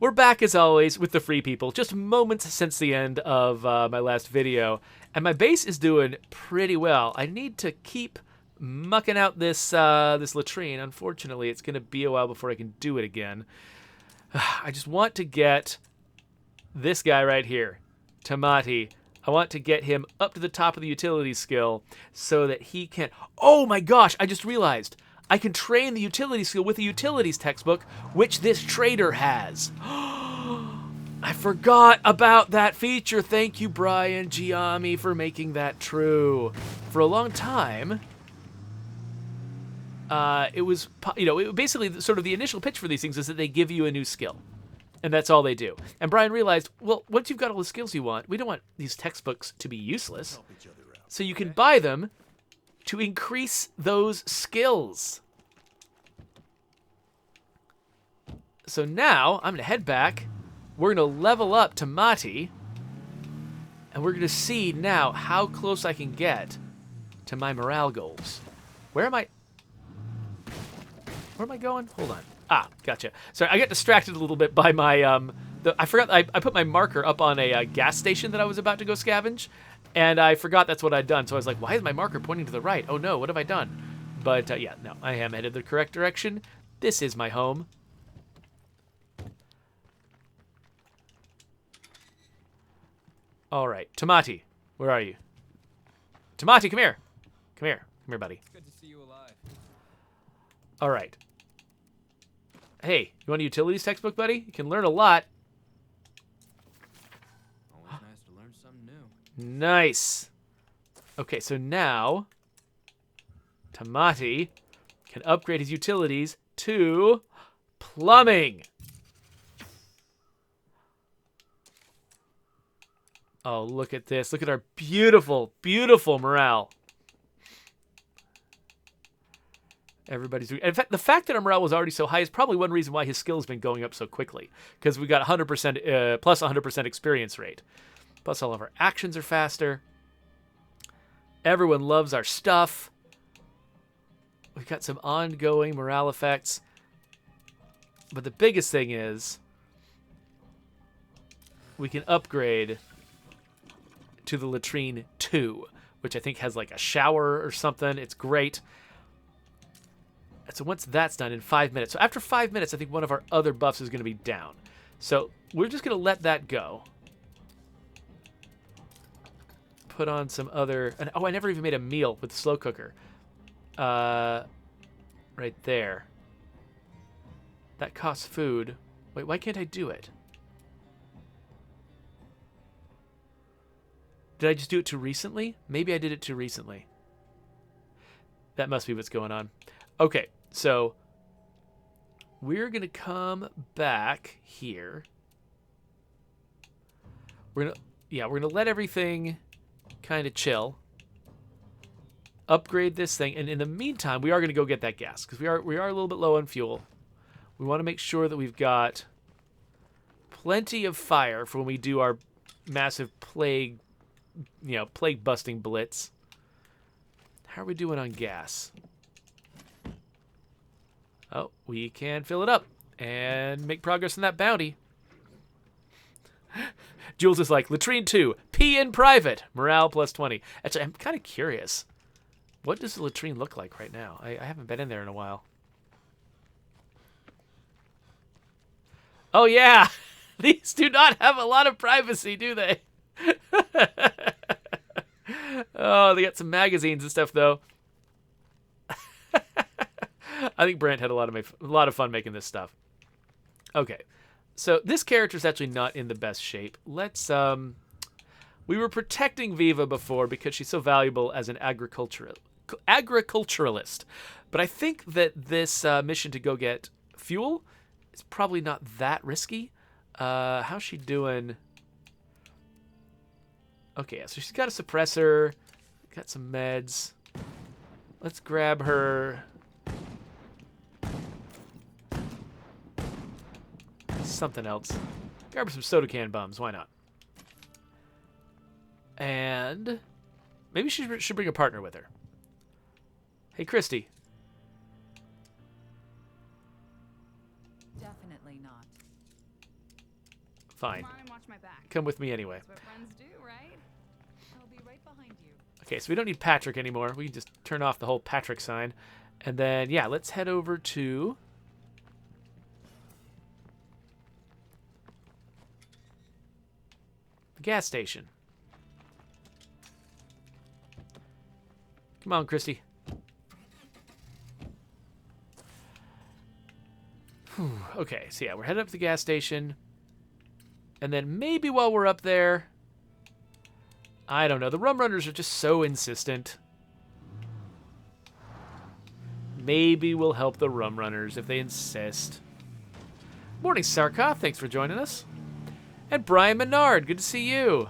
we're back as always with the free people, just moments since the end of my last video, and my base is doing pretty well. I need to keep mucking out this latrine. Unfortunately, it's going to be a while before I can do it again. I just want to get this guy right here, Tamati. I want to get him up to the top of the utilities skill so that he can... Oh my gosh, I just realized. I can train the utility skill with the utilities textbook, which this trader has. I forgot about that feature. Thank you, Brian Giammi, for making that true. For a long time, it was, basically sort of the initial pitch for these things is that they give you a new skill. And that's all they do. And Brian realized, well, once you've got all the skills you want, we don't want these textbooks to be useless. So you can buy them to increase those skills. So now, I'm going to head back. We're going to level up to Mati. And we're going to see now how close I can get to my morale goals. Where am I going? Hold on. Ah, gotcha. Sorry, I got distracted a little bit by my, I forgot, I put my marker up on a gas station that I was about to go scavenge, and I forgot that's what I'd done. So I was like, why is my marker pointing to the right? Oh no, what have I done? But yeah, no, I am headed the correct direction. This is my home. All right, Tamati, where are you? Tamati, come here. Come here. Come here, buddy. It's good to see you alive. All right. Hey, you want a utilities textbook, buddy? You can learn a lot. Always nice to learn something new. Nice. Okay, so now Tamati can upgrade his utilities to plumbing. Oh, look at this. Look at our beautiful, beautiful morale. Everybody's doing. In fact, the fact that our morale was already so high is probably one reason why his skill has been going up so quickly. Because we got 100% plus 100% experience rate. Plus all of our actions are faster. Everyone loves our stuff. We've got some ongoing morale effects. But the biggest thing is we can upgrade to the Latrine 2, which I think has like a shower or something. It's great. So once that's done in 5 minutes. So after 5 minutes, I think one of our other buffs is going to be down. So we're just going to let that go. Put on some other... And, oh, I never even made a meal with the slow cooker. Right there. That costs food. Wait, why can't I do it? Did I just do it too recently? Maybe I did it too recently. That must be what's going on. Okay, so we're going to come back here. We're going to let everything kind of chill. Upgrade this thing, and in the meantime, we are going to go get that gas because we are a little bit low on fuel. We want to make sure that we've got plenty of fire for when we do our massive plague busting blitz. How are we doing on gas? Oh, we can fill it up and make progress in that bounty. Jules is like, Latrine 2, pee in private, morale plus 20. Actually, I'm kind of curious. What does the latrine look like right now? I haven't been in there in a while. Oh, yeah. These do not have a lot of privacy, do they? Oh, they got some magazines and stuff, though. I think Brant had a lot of fun making this stuff. Okay, so this character's actually not in the best shape. Let's we were protecting Viva before because she's so valuable as an agriculturalist, but I think that this mission to go get fuel is probably not that risky. How's she doing? Okay, yeah, so she's got a suppressor, got some meds. Let's grab her something else. Grab her some soda can bums, why not? And maybe she should bring a partner with her. Hey, Christy. Definitely not. Fine. Come on and watch my back. Come with me anyway. That's what friends do, right? I'll be right behind you. Okay, so we don't need Patrick anymore. We can just turn off the whole Patrick sign. And then, yeah, let's head over to... the gas station. Come on, Christy. Whew. Okay, so yeah, we're heading up to the gas station. And then maybe while we're up there... I don't know. The rum runners are just so insistent. Maybe we'll help the rum runners if they insist. Morning, Sarkoff. Thanks for joining us. And Brian Menard. Good to see you.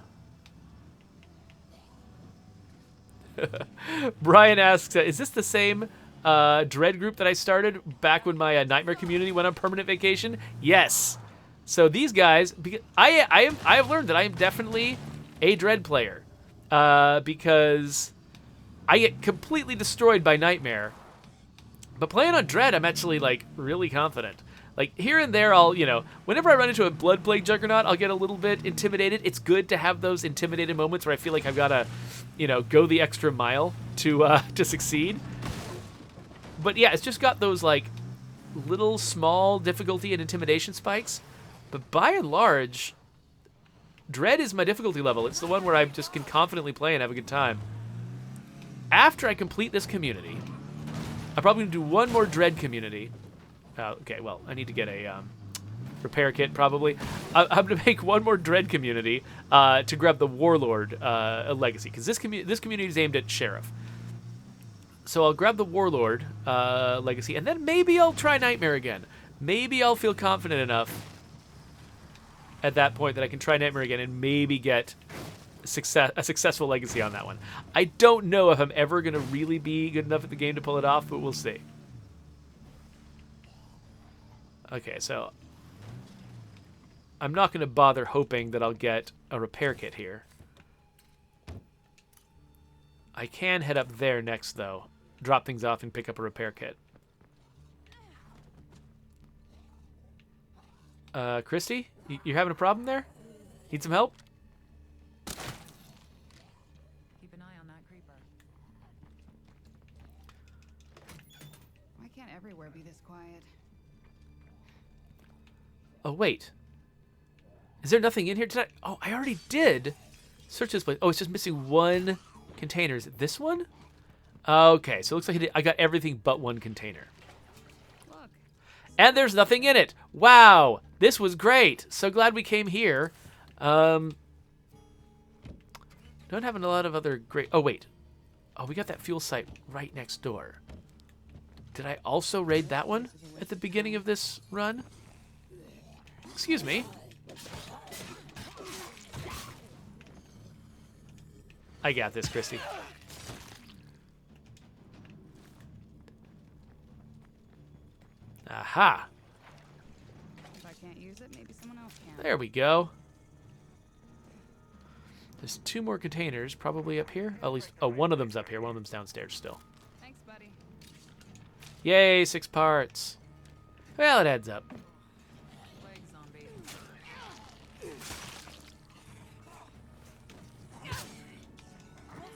Brian asks, is this the same Dread group that I started back when my Nightmare community went on permanent vacation? Yes. So these guys, I have learned that I am definitely a Dread player because I get completely destroyed by Nightmare. But playing on Dread, I'm actually, like, really confident. Like, here and there, I'll, you know, whenever I run into a Blood Plague Juggernaut, I'll get a little bit intimidated. It's good to have those intimidated moments where I feel like I've got to, you know, go the extra mile to succeed. But, yeah, it's just got those, like, little small difficulty and intimidation spikes. But by and large, Dread is my difficulty level. It's the one where I just can confidently play and have a good time. After I complete this community... I'm probably going to do one more Dread community. Okay, well, I need to get a repair kit, probably. I'm going to make one more Dread community to grab the Warlord legacy, because this community is aimed at Sheriff. So I'll grab the Warlord legacy, and then maybe I'll try Nightmare again. Maybe I'll feel confident enough at that point that I can try Nightmare again and maybe get... a successful legacy on that one. I don't know if I'm ever going to really be good enough at the game to pull it off, but we'll see. Okay, so I'm not going to bother hoping that I'll get a repair kit here. I can head up there next, though. Drop things off and pick up a repair kit. Christy? You having a problem there? Need some help? Keep an eye on that creeper. Why can't everywhere be this quiet? Oh, wait. Is there nothing in here tonight? Oh, I already did. Search this place. Oh, it's just missing one container. Is it this one? Okay, so it looks like I got everything but one container. Look. And there's nothing in it. Wow, this was great. So glad we came here. Don't have a lot of other great... Oh, wait. Oh, we got that fuel site right next door. Did I also raid that one at the beginning of this run? Excuse me. I got this, Christy. Aha. If I can't use it, maybe someone else can. There we go. There's two more containers probably up here. At least, oh, one of them's up here. One of them's downstairs still. Thanks, buddy. Yay, 6 parts. Well, it adds up. Plague zombie. We'll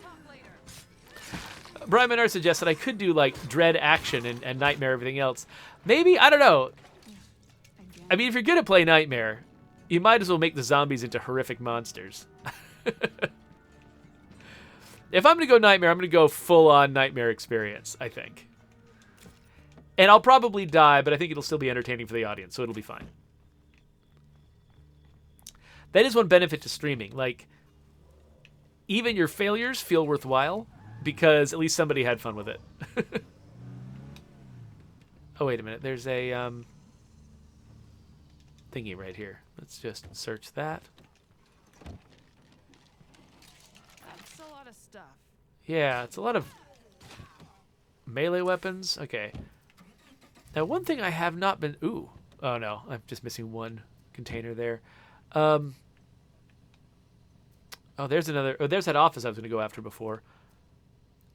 talk later. Brian Menard suggested I could do, like, Dread action and Nightmare everything else. Maybe? I don't know. Again. I mean, if you're going to play Nightmare, you might as well make the zombies into horrific monsters. If I'm going to go Nightmare, I'm going to go full-on Nightmare experience, I think. And I'll probably die, but I think it'll still be entertaining for the audience, so it'll be fine. That is one benefit to streaming. Like, even your failures feel worthwhile, because at least somebody had fun with it. Oh, wait a minute. There's a thingy right here. Let's just search that. That's a lot of stuff. Yeah, it's a lot of melee weapons. Okay. Now, one thing I have not been... Ooh. Oh, no. I'm just missing one container there. Oh, there's another... Oh, there's that office I was going to go after before.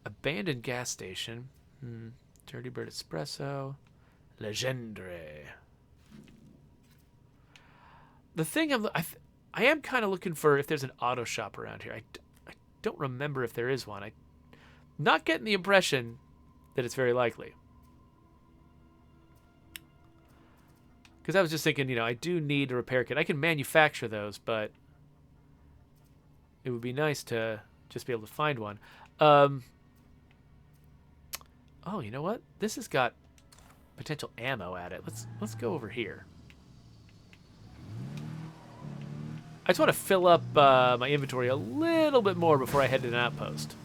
Abandoned gas station. Dirty Bird Espresso. Legendre. the thing I am kind of looking for if there's an auto shop around here. I don't remember if there is one. I'm not getting the impression that it's very likely. Because I was just thinking, I do need a repair kit. I can manufacture those, but it would be nice to just be able to find one. Oh, you know what? This has got potential ammo at it. Let's go over here. I just want to fill up my inventory a little bit more before I head to an outpost.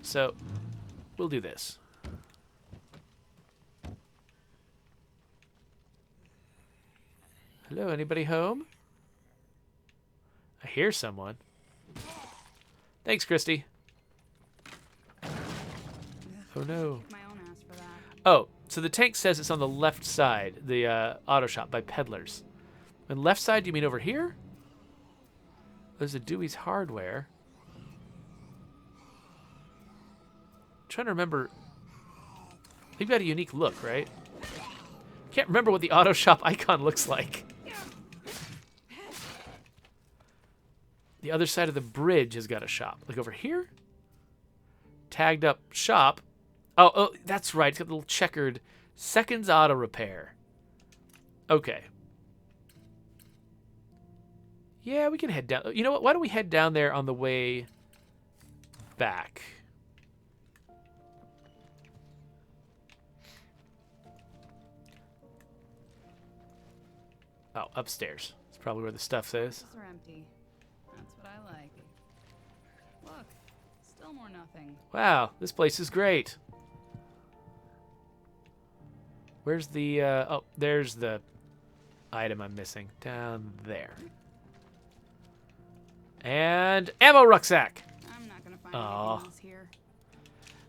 So, we'll do this. Hello, anybody home? I hear someone. Thanks, Christy. Oh no. My own ass for that. Oh, so the tank says it's on the left side, the auto shop by Peddlers. And left side, do you mean over here? There's a Dewey's Hardware. I'm trying to remember. They've got a unique look, right? Can't remember what the auto shop icon looks like. The other side of the bridge has got a shop. Like over here? Tagged up shop. Oh, that's right. It's got a little checkered Seconds Auto Repair. Okay. Yeah, we can head down. You know what? Why don't we head down there on the way back? Oh, upstairs. That's probably where the stuff is. These are empty. That's what I like. Look, still more nothing. Wow, this place is great. Where's the, oh, there's the item I'm missing. Down there. And ammo rucksack. I'm not gonna find Aw. anything else here.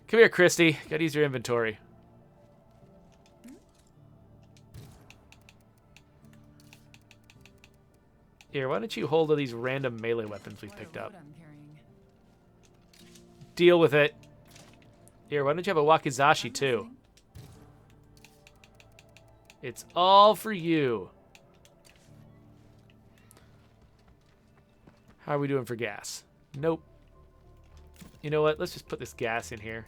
Come here, Christy. Gotta use your inventory. Here, why don't you hold all these random melee weapons we What a picked up? load I'm carrying. Deal with it. Here, why don't you have a wakizashi I'm too? listening. It's all for you. How are we doing for gas? Nope. You know what? Let's just put this gas in here.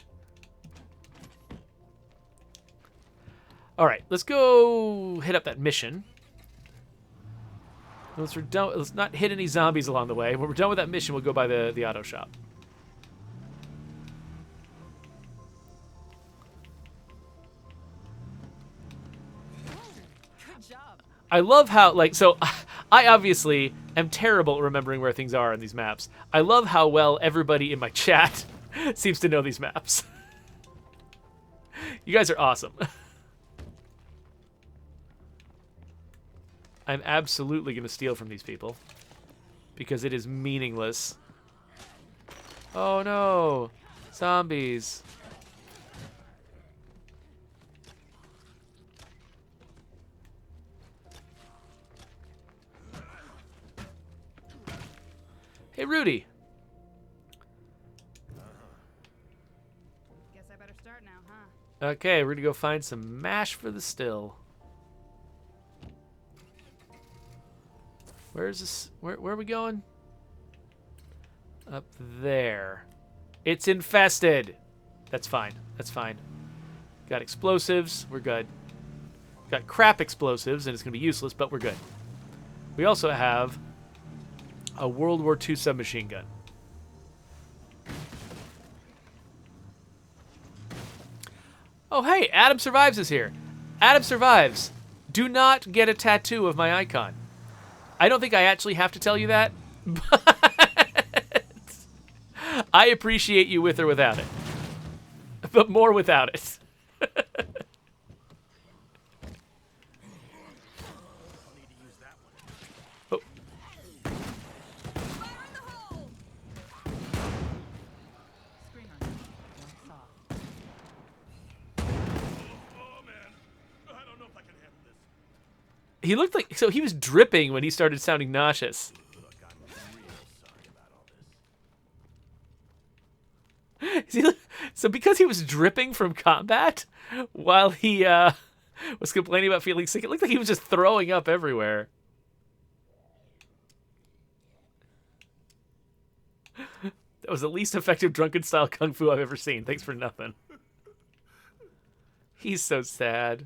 All right, let's go hit up that mission. Once we're done, let's not hit any zombies along the way. When we're done with that mission, we'll go by the auto shop. Good job. I love how, like, so I obviously am terrible at remembering where things are in these maps. I love how well everybody in my chat seems to know these maps. You guys are awesome. I'm absolutely going to steal from these people because it is meaningless. Oh no, zombies. Hey, Rudy. Guess I better start now, huh? Okay, we're going to go find some mash for the still. Where's this? Where are we going? Up there. It's infested. That's fine. That's fine. Got explosives. We're good. Got crap explosives, and it's going to be useless, but we're good. We also have a World War II submachine gun. Oh, hey, Adam Survives is here. Adam Survives. Do not get a tattoo of my icon. I don't think I actually have to tell you that, but I appreciate you with or without it. But more without it. Oh. He looked like, so he was dripping when he started sounding nauseous. So because he was dripping from combat while he was complaining about feeling sick. It looked like he was just throwing up everywhere. That was the least effective drunken-style kung fu I've ever seen. Thanks for nothing. He's so sad.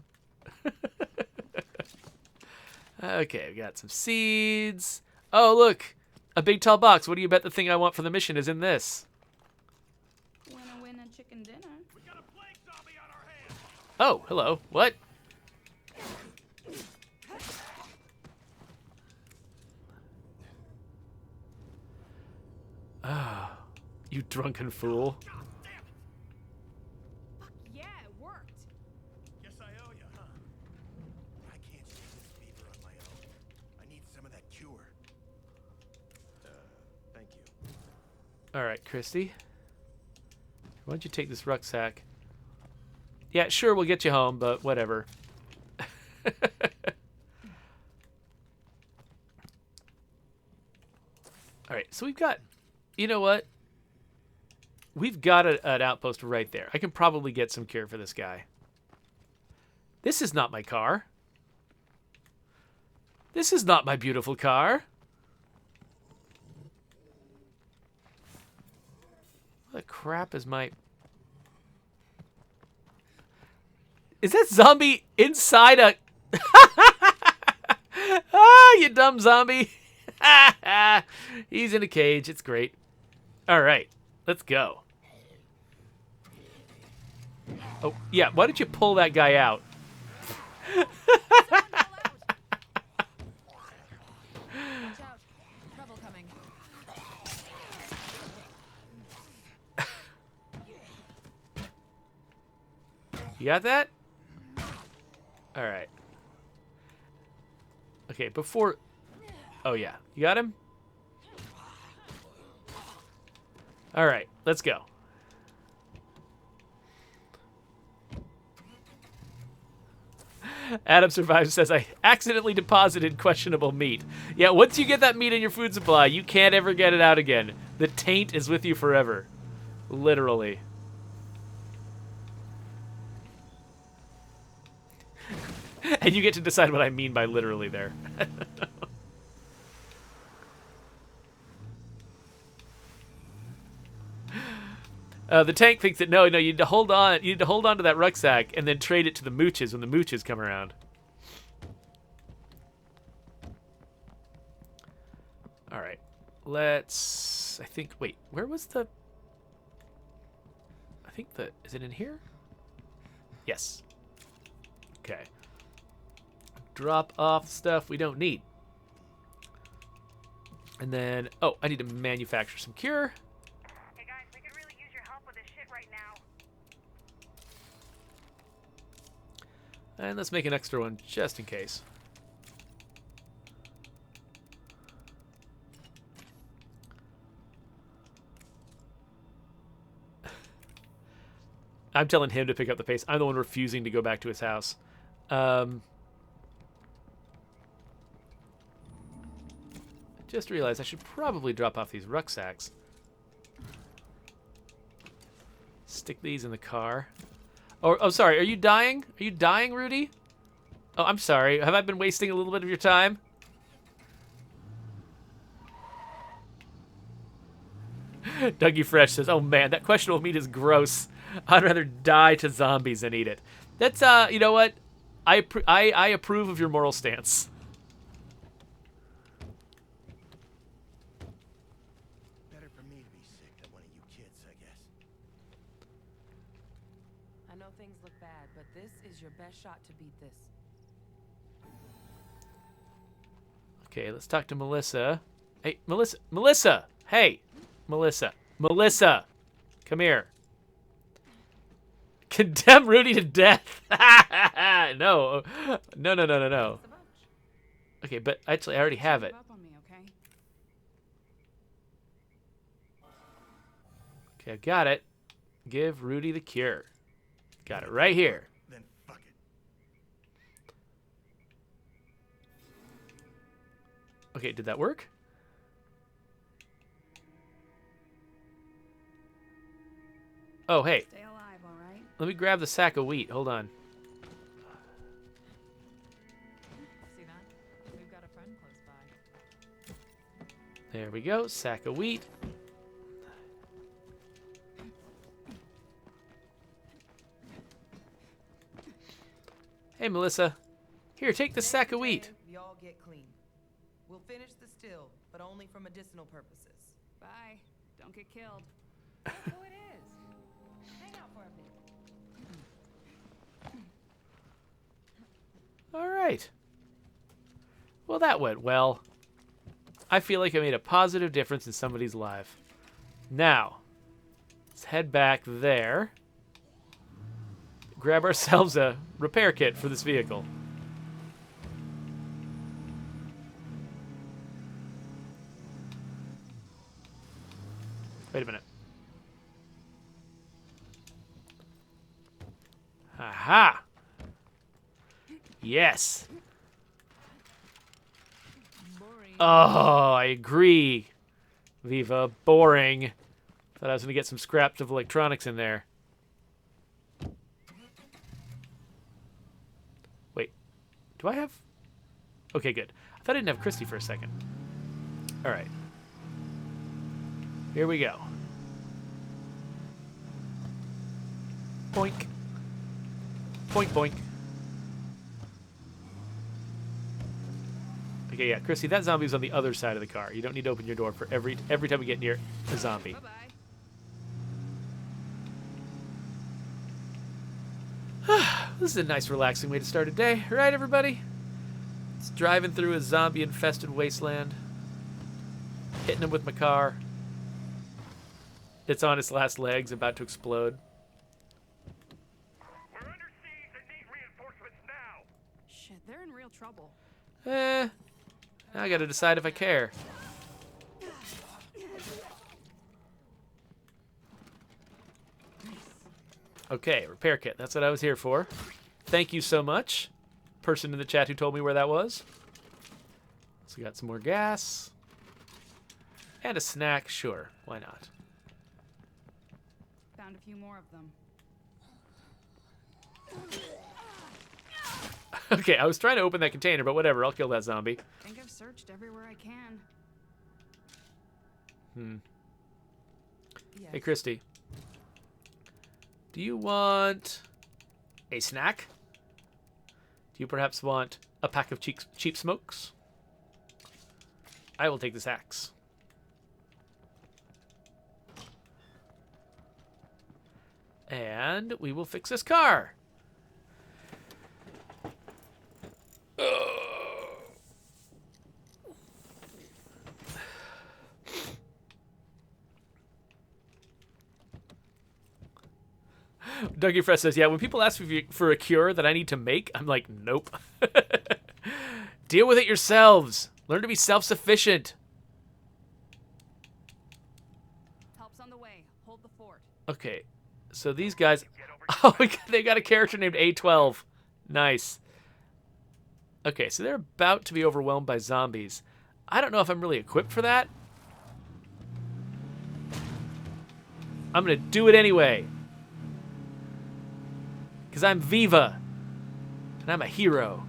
Okay, we got some seeds. Oh, look. A big tall box. What do you bet the thing I want for the mission is in this? Winner, chicken dinner. We got a plague zombie on our hands. Oh, hello. What? Ah, you drunken fool. God damn it. Fuck yeah, it worked. Guess I owe you, huh? I can't shake this fever on my own. I need some of that cure. Thank you. All right, Christy. Why don't you take this rucksack? Yeah, sure, we'll get you home, but whatever. All right, so we've got... You know what? We've got an outpost right there. I can probably get some cure for this guy. This is not my car. This is not my beautiful car. What the crap is my... Is that zombie inside a... Ah, you dumb zombie. He's in a cage. It's great. All right, let's go. Oh, yeah, why don't you pull that guy out? Watch out. Trouble coming. You got that? All right. Okay, before... Oh, yeah. You got him? All right, let's go. Adam Survives says, I accidentally deposited questionable meat. Yeah, once you get that meat in your food supply, you can't ever get it out again. The taint is with you forever. Literally. And you get to decide what I mean by literally there. The tank thinks that no, you need to hold on. You need to hold on to that rucksack and then trade it to the mooches when the mooches come around. All right, let's. I think. Wait, where was the? I think the. Is it in here? Yes. Okay. Drop off stuff we don't need. And then, oh, I need to manufacture some cure. And let's make an extra one just in case. I'm telling him to pick up the pace. I'm the one refusing to go back to his house. Just realized I should probably drop off these rucksacks. Stick these in the car. Oh, sorry. Are you dying? Are you dying, Rudy? Oh, I'm sorry. Have I been wasting a little bit of your time? Dougie Fresh says, oh man, that questionable meat is gross. I'd rather die to zombies than eat it. That's, you know what? I approve of your moral stance. Better for me to be sick than one of you kids, I guess. I know things look bad, but this is your best shot to beat this. Okay, let's talk to Melissa. Hey, Melissa! Melissa! Hey! Melissa. Melissa! Come here. Condemn Rudy to death! No. No. Okay, but actually I already have it. Give up on me, okay? Okay, I got it. Give Rudy the cure. Got it right here. Then fuck it. Okay, did that work? Oh, hey. Stay alive, all right? Let me grab the sack of wheat. Hold on. There we go. Sack of wheat. Hey, Melissa. Here, take this sack of wheat. Y'all get clean. We'll finish the still, but only for medicinal purposes. Bye. Don't get killed. So it is. Hang out for a bit. All right. Well, that went well. I feel like I made a positive difference in somebody's life. Now, let's head back there. Grab ourselves a repair kit for this vehicle. Wait a minute. Aha! Yes! Boring. Oh, I agree. Viva, boring. Thought I was going to get some scraps of electronics in there. Wait, do I have... Okay, good. I thought I didn't have Christy for a second. All right. Here we go. Boink. Boink, boink. Okay, yeah, Chrissy, that zombie's on the other side of the car. You don't need to open your door for every time we get near a zombie. Bye-bye. This is a nice, relaxing way to start a day, right, everybody? It's driving through a zombie-infested wasteland, hitting him with my car. It's on its last legs, about to explode. We're under siege and need reinforcements now. Shit, they're in real trouble. Now I gotta decide if I care. Okay, repair kit. That's what I was here for. Thank you so much, person in the chat who told me where that was. So we got some more gas. And a snack, sure. Why not? Found a few more of them. Okay, I was trying to open that container, but whatever. I'll kill that zombie. Think I've searched everywhere I can. Yes. Hey, Christy. Do you want a snack? Do you perhaps want a pack of cheap smokes? I will take this axe. And we will fix this car. Dougie Fresh says, yeah, when people ask me for a cure that I need to make, I'm like, nope. Deal with it yourselves. Learn to be self-sufficient. Help's on the way. Hold the fort. Okay, so these guys... Oh, they got a character named A12. Nice. Okay, so they're about to be overwhelmed by zombies. I don't know if I'm really equipped for that. I'm going to do it anyway. Because I'm Viva. And I'm a hero.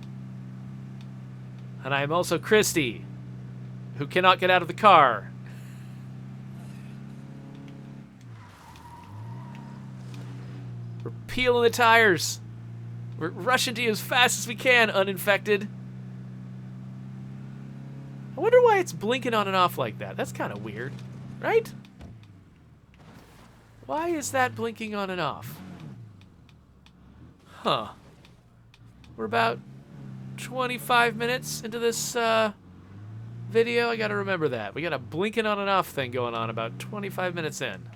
And I'm also Christy, who cannot get out of the car. We're peeling the tires. We're rushing to you as fast as we can, uninfected. I wonder why it's blinking on and off like that. That's kind of weird, right? Why is that blinking on and off? Huh. We're about 25 minutes into this video. I gotta remember that. We got a blinking on and off thing going on about 25 minutes in. Don't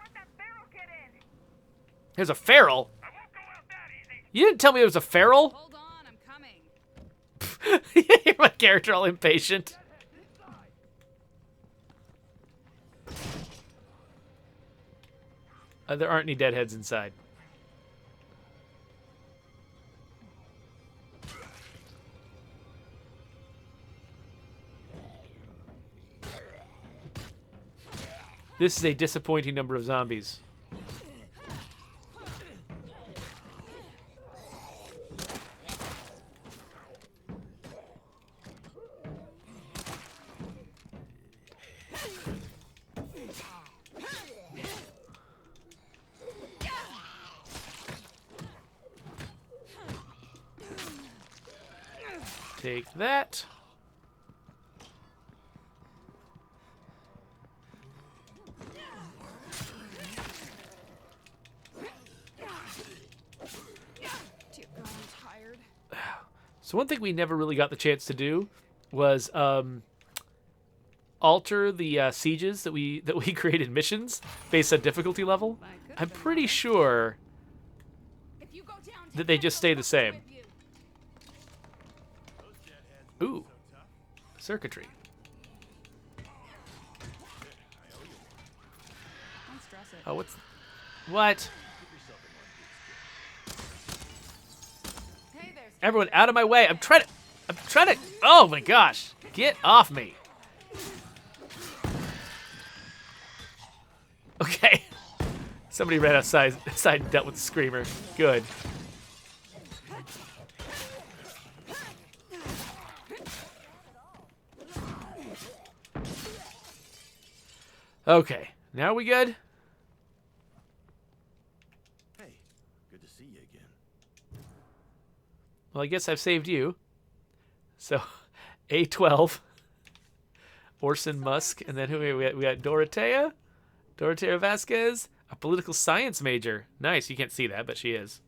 let that feral get in. There's a feral? I won't go out that easy. You didn't tell me there was a feral? Hold on, I'm coming. You hear my character all impatient. There aren't any deadheads inside. This is a disappointing number of zombies. Take that. Dear God, I'm tired. So one thing we never really got the chance to do was alter the sieges that we created missions based on difficulty level. I could've I'm been pretty mother. sure If you go down, that they just stay the same. Ooh, circuitry. Don't stress it. Oh, what? Hey there, Everyone out of my way. I'm trying to, oh my gosh. Get off me. Okay. Somebody ran outside and dealt with the screamer. Good. Okay. Now we good? Hey, good to see you again. Well, I guess I've saved you. So, A12, Orson Musk, and then who we got Dorotea Vasquez, a political science major. Nice, you can't see that, but she is.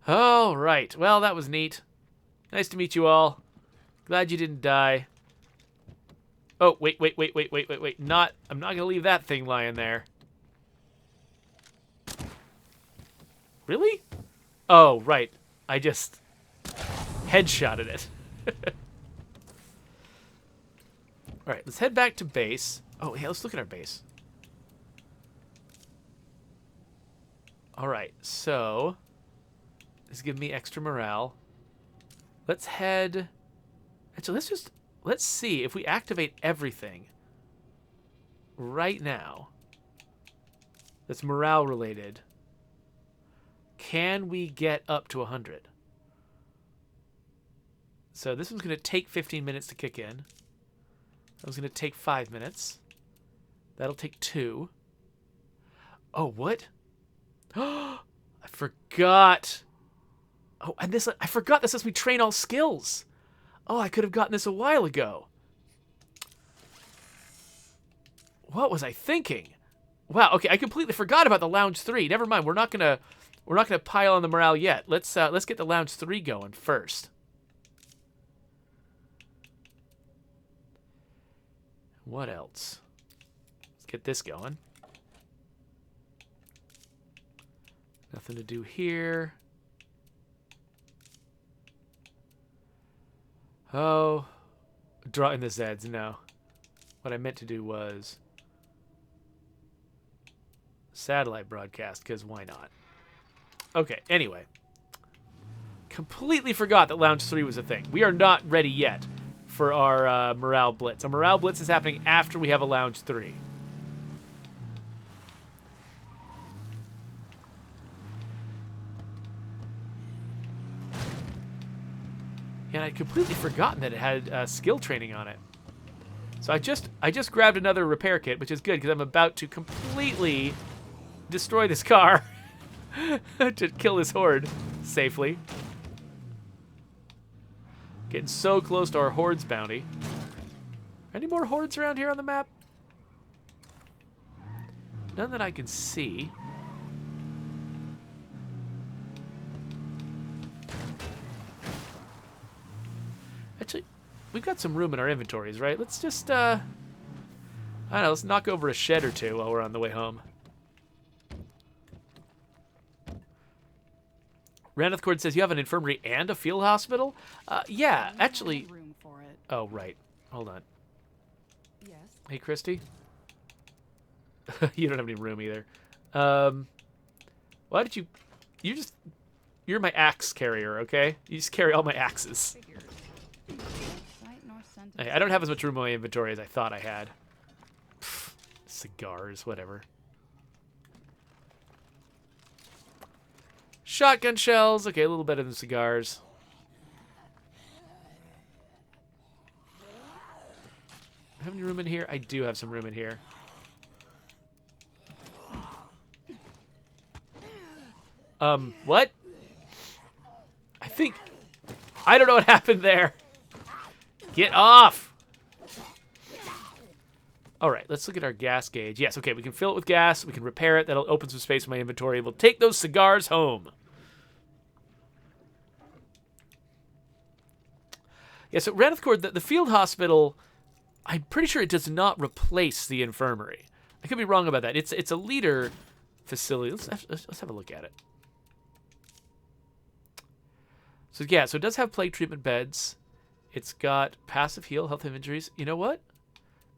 All right, well, that was neat. Nice to meet you all. Glad you didn't die. Oh, wait. I'm not gonna leave that thing lying there. Really? Oh, right. I just headshotted it. All right, let's head back to base. Oh, yeah, let's look at our base. All right, so this is giving me extra morale. Let's head. Actually, let's see if we activate everything right now that's morale related. Can we get up to 100? So this one's going to take 15 minutes to kick in. That was going to take 5 minutes. That'll take 2. Oh, what? I forgot. Oh, and this, I forgot this lets me train all skills. Oh, I could have gotten this a while ago. What was I thinking? Wow, okay, I completely forgot about the Lounge 3. Never mind, we're not gonna pile on the morale yet. Let's get the Lounge 3 going first. What else? Let's get this going. Nothing to do here. Oh, drawing the Zeds, no. What I meant to do was satellite broadcast, because why not? Okay, anyway. Completely forgot that Lounge 3 was a thing. We are not ready yet for our morale blitz. A morale blitz is happening after we have a Lounge 3. And I'd completely forgotten that it had skill training on it. So I just grabbed another repair kit, which is good because I'm about to completely destroy this car to kill this horde safely. Getting so close to our hordes bounty. Any more hordes around here on the map? None that I can see. Actually, we've got some room in our inventories, right? Let's just, I don't know, let's knock over a shed or two while we're on the way home. Ranithcord says, you have an infirmary and a field hospital? Yeah, actually... Room for it. Oh, right. Hold on. Yes. Hey, Christy? You don't have any room either. Why did you... You're my axe carrier, okay? You just carry all my axes. Figures. Sight nor scent of Hey, I don't have as much room in my inventory as I thought I had. Pfft, cigars, whatever. Shotgun shells. Okay, a little better than cigars. have any room in here? I do have some room in here. What? I don't know what happened there. Get off! All right, let's look at our gas gauge. Yes, okay, we can fill it with gas. We can repair it. That'll open some space in my inventory. We'll take those cigars home. Yeah, so Ranithcord, the field hospital, I'm pretty sure it does not replace the infirmary. I could be wrong about that. It's a leader facility. Let's have a look at it. So yeah, so it does have plague treatment beds. It's got passive heal, health and injuries. You know what?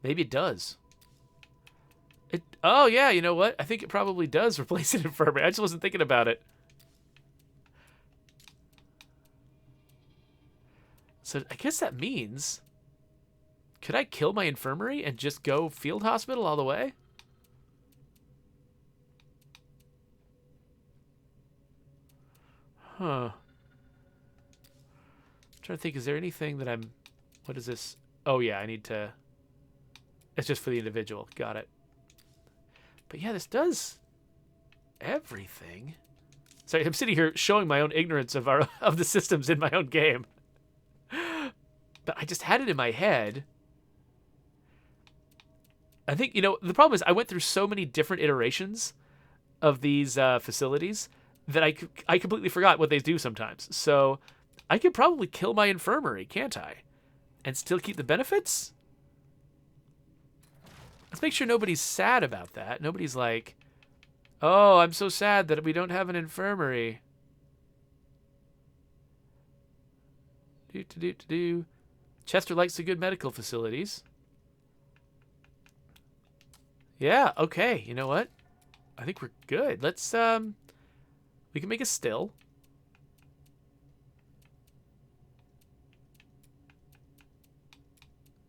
Maybe it does. Oh yeah, you know what? I think it probably does replace an infirmary. I just wasn't thinking about it. So I guess that means, could I kill my infirmary and just go field hospital all the way? Huh. I'm trying to think, is there anything that I'm... What is this? Oh, yeah, I need to... It's just for the individual. Got it. But yeah, this does everything. Sorry, I'm sitting here showing my own ignorance of the systems in my own game. But I just had it in my head. I think, you know, the problem is I went through so many different iterations of these facilities that I completely forgot what they do sometimes. So I could probably kill my infirmary, can't I? And still keep the benefits? Let's make sure nobody's sad about that. Nobody's like, oh, I'm so sad that we don't have an infirmary. Chester likes the good medical facilities. Yeah, okay. You know what? I think we're good. Let's, we can make a still.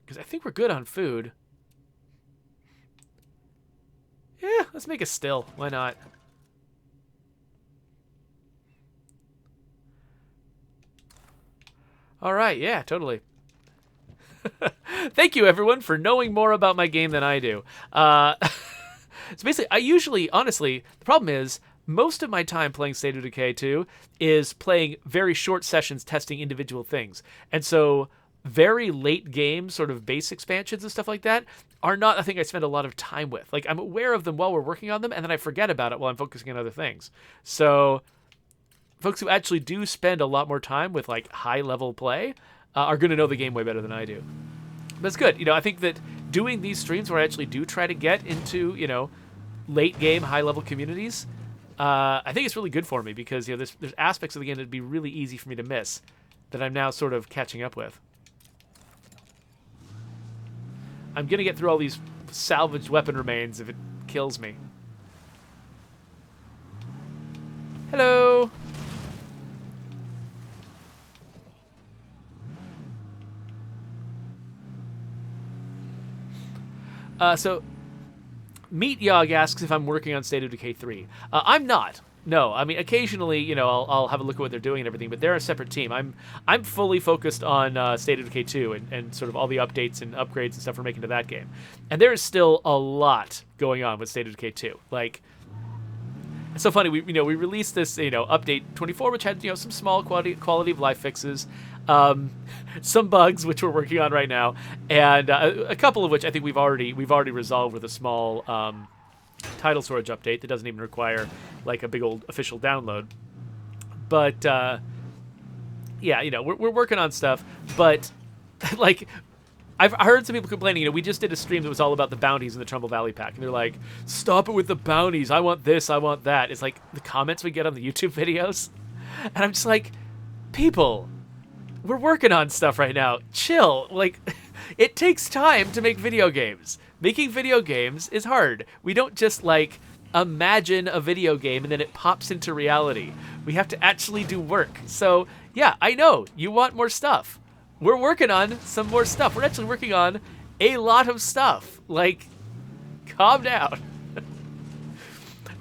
Because I think we're good on food. Yeah, let's make a still. Why not? All right, yeah, totally. Thank you, everyone, for knowing more about my game than I do. So basically, I usually, honestly, the problem is, most of my time playing State of Decay 2 is playing very short sessions testing individual things. And so very late game sort of base expansions and stuff like that are not a thing I spend a lot of time with. Like, I'm aware of them while we're working on them, and then I forget about it while I'm focusing on other things. So folks who actually do spend a lot more time with, like, high-level play are going to know the game way better than I do. But it's good. You know, I think that doing these streams where I actually do try to get into, you know, late-game, high-level communities, I think it's really good for me because, you know, there's aspects of the game that'd be really easy for me to miss that I'm now sort of catching up with. I'm going to get through all these salvaged weapon remains if it kills me. Hello! So, Meat Yog asks if I'm working on State of Decay 3. I'm not. No, I mean, occasionally, you know, I'll have a look at what they're doing and everything, but they're a separate team. I'm fully focused on State of Decay 2 and sort of all the updates and upgrades and stuff we're making to that game. And there is still a lot going on with State of Decay 2. Like, it's so funny. We released this, you know, update 24, which had, you know, some small quality of life fixes, some bugs which we're working on right now, and a couple of which I think we've already resolved with a small title storage update that doesn't even require like a big old official download. But yeah, you know, we're working on stuff, but like I've heard some people complaining, you know, we just did a stream that was all about the bounties in the Trumbull Valley pack, and they're like, stop it with the bounties, I want this, I want that. It's like the comments we get on the YouTube videos, and I'm just like, people, we're working on stuff right now, chill. Like, it takes time to make video games. Making video games is hard. We don't just, like, imagine a video game and then it pops into reality. We have to actually do work. So, yeah, I know, you want more stuff. We're working on some more stuff. We're actually working on a lot of stuff. Like, calm down.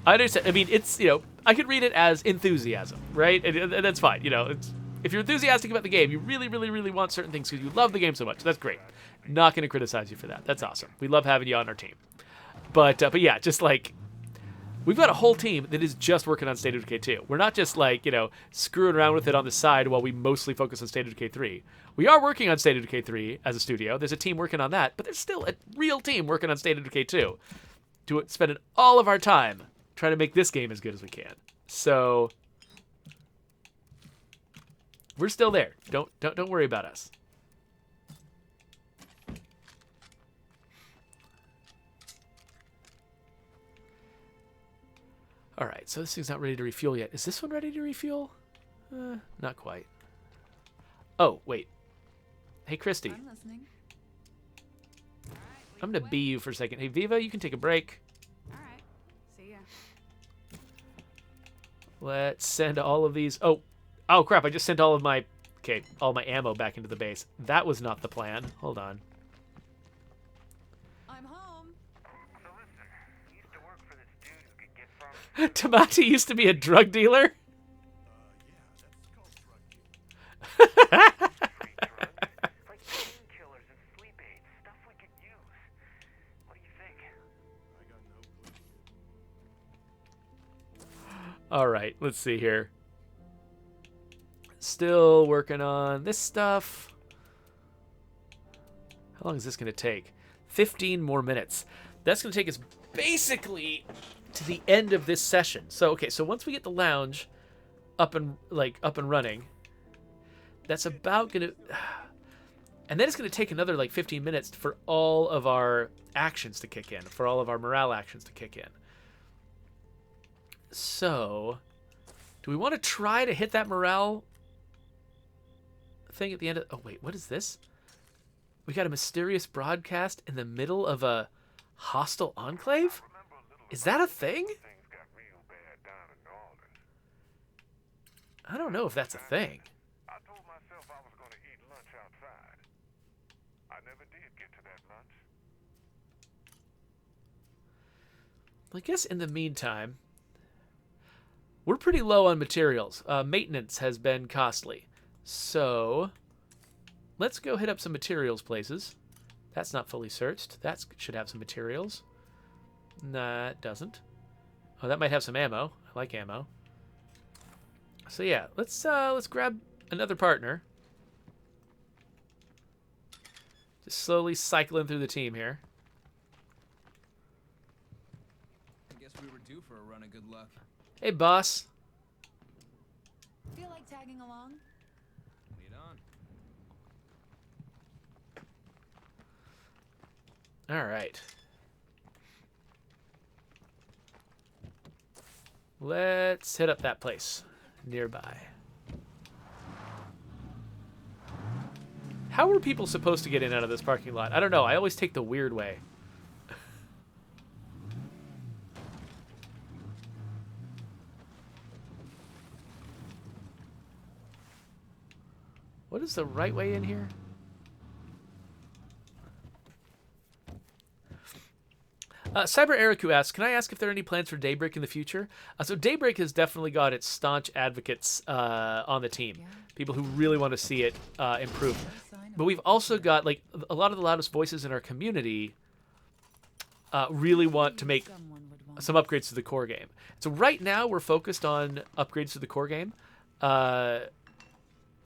I understand. I mean, it's, you know, I could read it as enthusiasm, right? And that's fine. You know, if you're enthusiastic about the game, you really, really, really want certain things because you love the game so much. That's great. Not going to criticize you for that. That's awesome. We love having you on our team. But yeah, just like we've got a whole team that is just working on State of Decay 2. We're not just like, you know, screwing around with it on the side while we mostly focus on State of Decay 3. We are working on State of Decay 3 as a studio. There's a team working on that, but there's still a real team working on State of Decay 2. Spending all of our time trying to make this game as good as we can. So we're still there. Don't worry about us. All right, so this thing's not ready to refuel yet. Is this one ready to refuel? Not quite. Oh, wait. Hey, Christy. I'm listening. I'm going to bee you for a second. Hey, Viva, you can take a break. All right. See ya. Let's send all of these. Oh, crap. I just sent all my ammo back into the base. That was not the plan. Hold on. I'm home. So listen, you used to work for this dude who could get from... Tamati used to be a drug dealer? yeah, that's called drug dealing. Like painkillers and sleep aids, stuff we could use. What do you think? I got no clue. All right, let's see here. Still working on this stuff. How long is this going to take? 15 more minutes. That's going to take us basically to the end of this session. So, okay, so once we get the lounge up and running, that's about going to... And then it's going to take another 15 minutes for all of our actions to kick in, for all of our morale actions to kick in. So, do we want to try to hit that morale thing at the end of... Oh, wait, what is this? We got a mysterious broadcast in the middle of a hostile enclave? Is that a thing? Things got real bad down in Northern. I don't know if that's a thing. I told myself I was going to eat lunch outside. I never did get to that lunch. I guess in the meantime, we're pretty low on materials. Maintenance has been costly. So, let's go hit up some materials places. That's not fully searched. That should have some materials. Nah, it doesn't. Oh, that might have some ammo. I like ammo. So yeah, let's grab another partner. Just slowly cycling through the team here. I guess we were due for a run of good luck. Hey, boss. Feel like tagging along? Lead on. All right. Let's hit up that place nearby. How are people supposed to get in and out of this parking lot? I don't know. I always take the weird way. What is the right way in here? Cyber Eriku asks, can I ask if there are any plans for Daybreak in the future? So Daybreak has definitely got its staunch advocates on the team. People who really want to see it improve. But we've also got, a lot of the loudest voices in our community really want to make some upgrades to the core game. So right now we're focused on upgrades to the core game.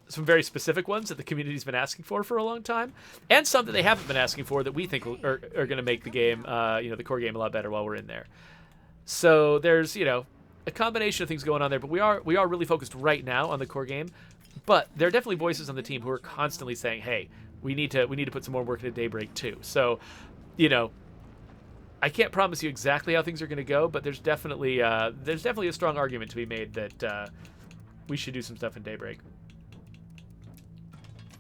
Some very specific ones that the community's been asking for a long time, and some that they haven't been asking for that we think are going to make the game, the core game a lot better while we're in there. So there's, a combination of things going on there, but we are really focused right now on the core game. But there are definitely voices on the team who are constantly saying, "Hey, we need to put some more work into Daybreak too." So, I can't promise you exactly how things are going to go, but there's definitely a strong argument to be made that we should do some stuff in Daybreak.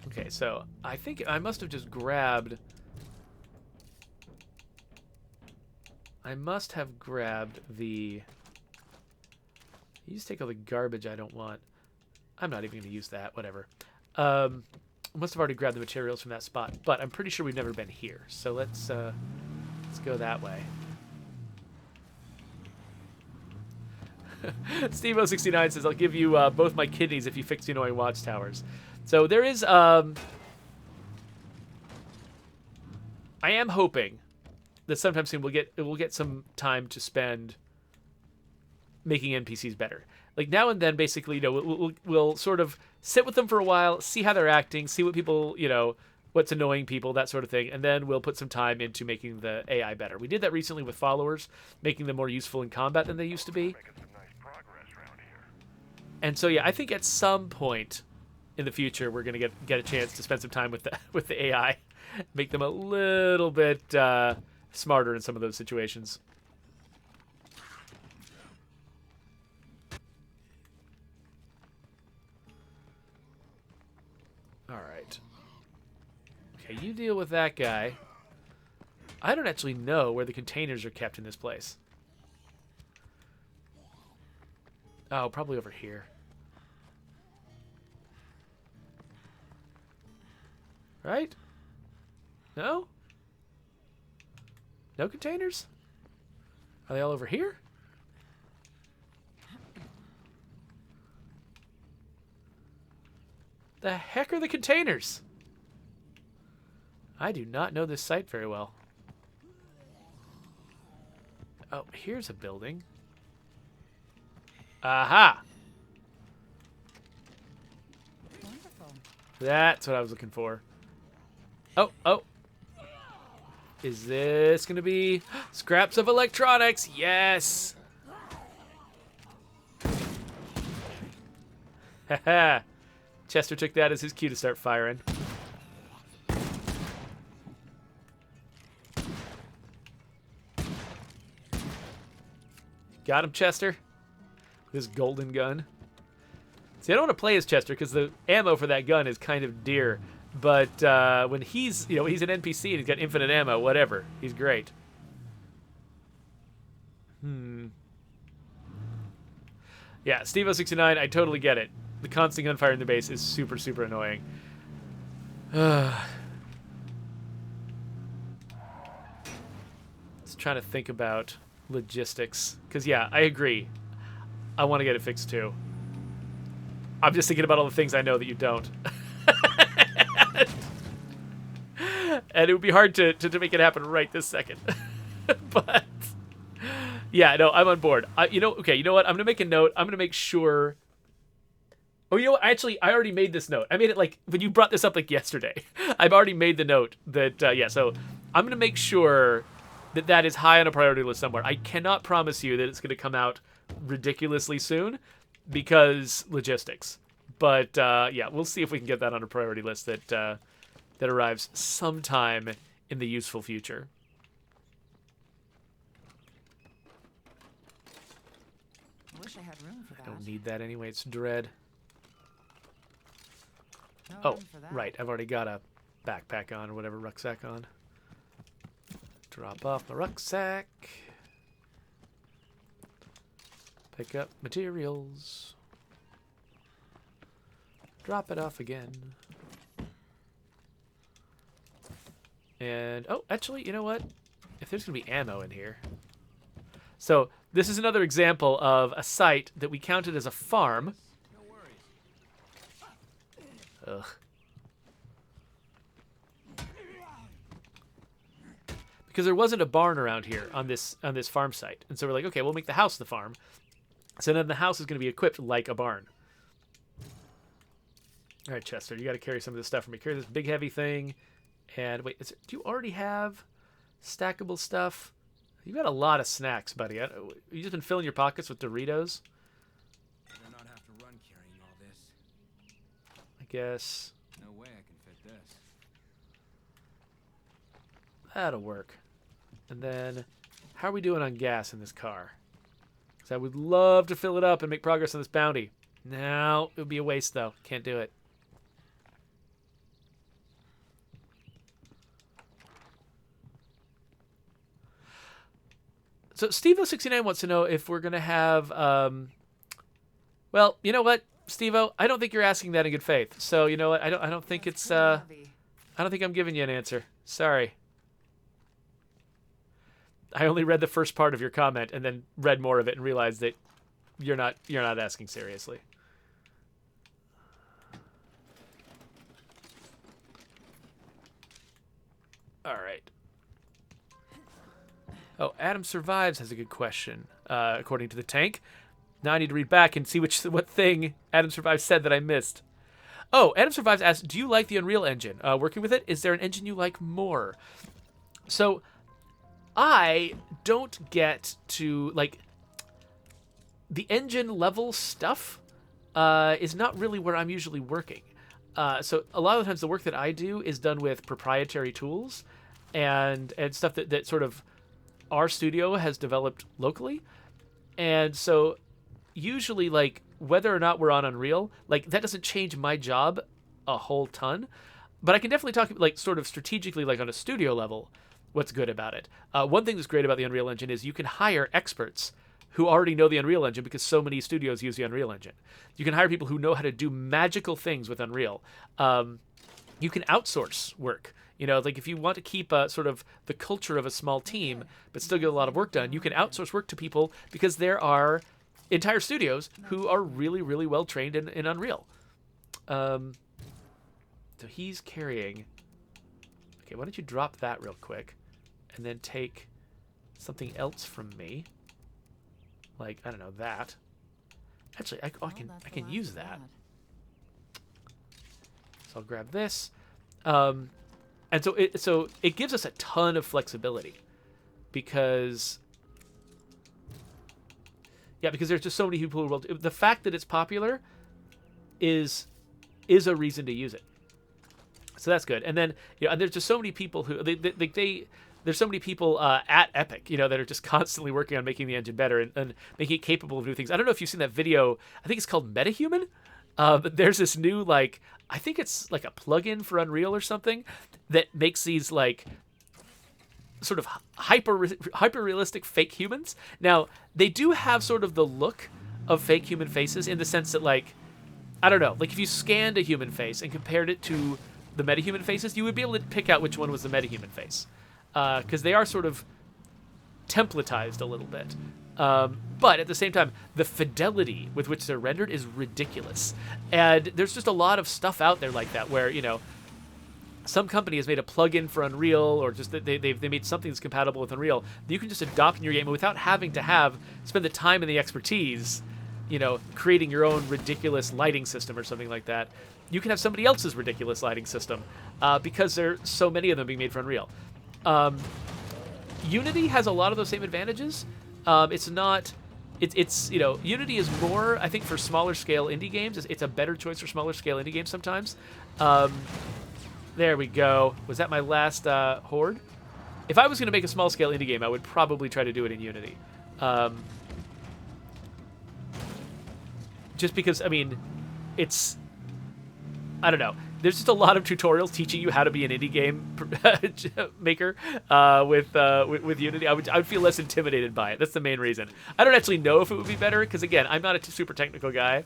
Okay, so I think I must have just grabbed... the... You just take all the garbage I don't want. I'm not even going to use that, whatever. I must have already grabbed the materials from that spot, but I'm pretty sure we've never been here. So let's go that way. Steve069 says, I'll give you both my kidneys if you fix the annoying watchtowers. So there is... I am hoping that sometime soon we'll get some time to spend making NPCs better. Like now and then, basically, you know, we'll sort of sit with them for a while, see how they're acting, see what people, you know, what's annoying people, that sort of thing, and then we'll put some time into making the AI better. We did that recently with followers, making them more useful in combat than they used to be. Making some nice progress around here. And so yeah, I think at some point in the future we're gonna get a chance to spend some time with the AI, make them a little bit smarter in some of those situations. All right. Okay, you deal with that guy. I don't actually know where the containers are kept in this place. Oh, probably over here. Right? No? No containers? Are they all over here? The heck are the containers? I do not know this site very well. Oh, here's a building. Aha! Wonderful. That's what I was looking for. Oh. Is this going to be scraps of electronics? Yes! Haha. Chester took that as his cue to start firing. Got him, Chester. This golden gun. See, I don't want to play as Chester because the ammo for that gun is kind of dear. But when he's, you know, he's an NPC and he's got infinite ammo, whatever. He's great. Yeah, Steve069, I totally get it. The constant gunfire in the base is super, super annoying. Just trying to think about logistics. Because, yeah, I agree. I want to get it fixed, too. I'm just thinking about all the things I know that you don't. And it would be hard to make it happen right this second. But, yeah, no, I'm on board. You know what? I'm going to make a note. I'm going to make sure... Oh, you know what? Actually, I already made this note. I made it, like, when you brought this up, like, yesterday. I've already made the note that, yeah, so I'm going to make sure that that is high on a priority list somewhere. I cannot promise you that it's going to come out ridiculously soon because logistics. But, yeah, we'll see if we can get that on a priority list that arrives sometime in the useful future. I wish I had room for that. I don't need that anyway. It's dread. No Oh, room for that. right. I've already got a backpack on or whatever, rucksack on. Drop off my rucksack. Pick up materials. Drop it off again. And, oh, actually, you know what? If there's going to be ammo in here. So, this is another example of a site that we counted as a farm. No worries. Ugh. Because there wasn't a barn around here on this farm site. And so we're like, okay, we'll make the house the farm. So then the house is going to be equipped like a barn. All right, Chester, you got to carry some of this stuff for me. Carry this big heavy thing. And wait, do you already have stackable stuff? You've got a lot of snacks, buddy. You just been filling your pockets with Doritos? Better not have to run carrying all this. I guess No way I can fit this. that'll work. And then, how are we doing on gas in this car? Because I would love to fill it up and make progress on this bounty. No, it would be a waste, though. Can't do it. So Steve069 wants to know if we're going to have... well, you know what, Steve-O? I don't think you're asking that in good faith. So, you know what? I don't think That's it's... pretty I heavy. don't think I'm giving you an answer. Sorry. I only read the first part of your comment and then read more of it and realized that you're not asking seriously. All right. Oh, Adam Survives has a good question, according to the tank. Now I need to read back and see what thing Adam Survives said that I missed. Oh, Adam Survives asks, do you like the Unreal Engine? Working with it, is there an engine you like more? So, I don't get to, like, the engine level stuff is not really where I'm usually working. So a lot of the times the work that I do is done with proprietary tools and stuff that sort of our studio has developed locally. And so usually, like, whether or not we're on Unreal, like, that doesn't change my job a whole ton. But I can definitely talk, like, sort of strategically, like, on a studio level, what's good about it. One thing that's great about the Unreal Engine is you can hire experts who already know the Unreal Engine because so many studios use the Unreal Engine. You can hire people who know how to do magical things with Unreal. You can outsource work. You know, like if you want to keep sort of the culture of a small team but still get a lot of work done, you can outsource work to people because there are entire studios who are really, really well trained in Unreal. So he's carrying... Okay, why don't you drop that real quick and then take something else from me. Like, I don't know, that. Actually, I can use that. So I'll grab this. And so it gives us a ton of flexibility because there's just so many people who will. The fact that it's popular is a reason to use it. So that's good. And then, you know, and there's just so many people who there's so many people at Epic, you know, that are just constantly working on making the engine better and making it capable of new things. I don't know if you've seen that video. I think it's called MetaHuman. But there's this new, like, I think it's like a plugin for Unreal or something that makes these, like, sort of hyper realistic fake humans. Now, they do have sort of the look of fake human faces in the sense that, like, I don't know, like if you scanned a human face and compared it to the metahuman faces, you would be able to pick out which one was the metahuman face. Because they are sort of templatized a little bit. But at the same time, the fidelity with which they're rendered is ridiculous. And there's just a lot of stuff out there like that where, you know, some company has made a plugin for Unreal or just that they made something that's compatible with Unreal that you can just adopt in your game without having to spend the time and the expertise, you know, creating your own ridiculous lighting system or something like that. You can have somebody else's ridiculous lighting system because there are so many of them being made for Unreal. Unity has a lot of those same advantages. It's you know, Unity is more, I think, for smaller scale indie games. It's a better choice for smaller scale indie games sometimes. There we go. Was that my last horde? If I was going to make a small scale indie game, I would probably try to do it in Unity. Just because, I mean, it's, I don't know. There's just a lot of tutorials teaching you how to be an indie game maker with Unity. I would feel less intimidated by it. That's the main reason. I don't actually know if it would be better because, again, I'm not a super technical guy,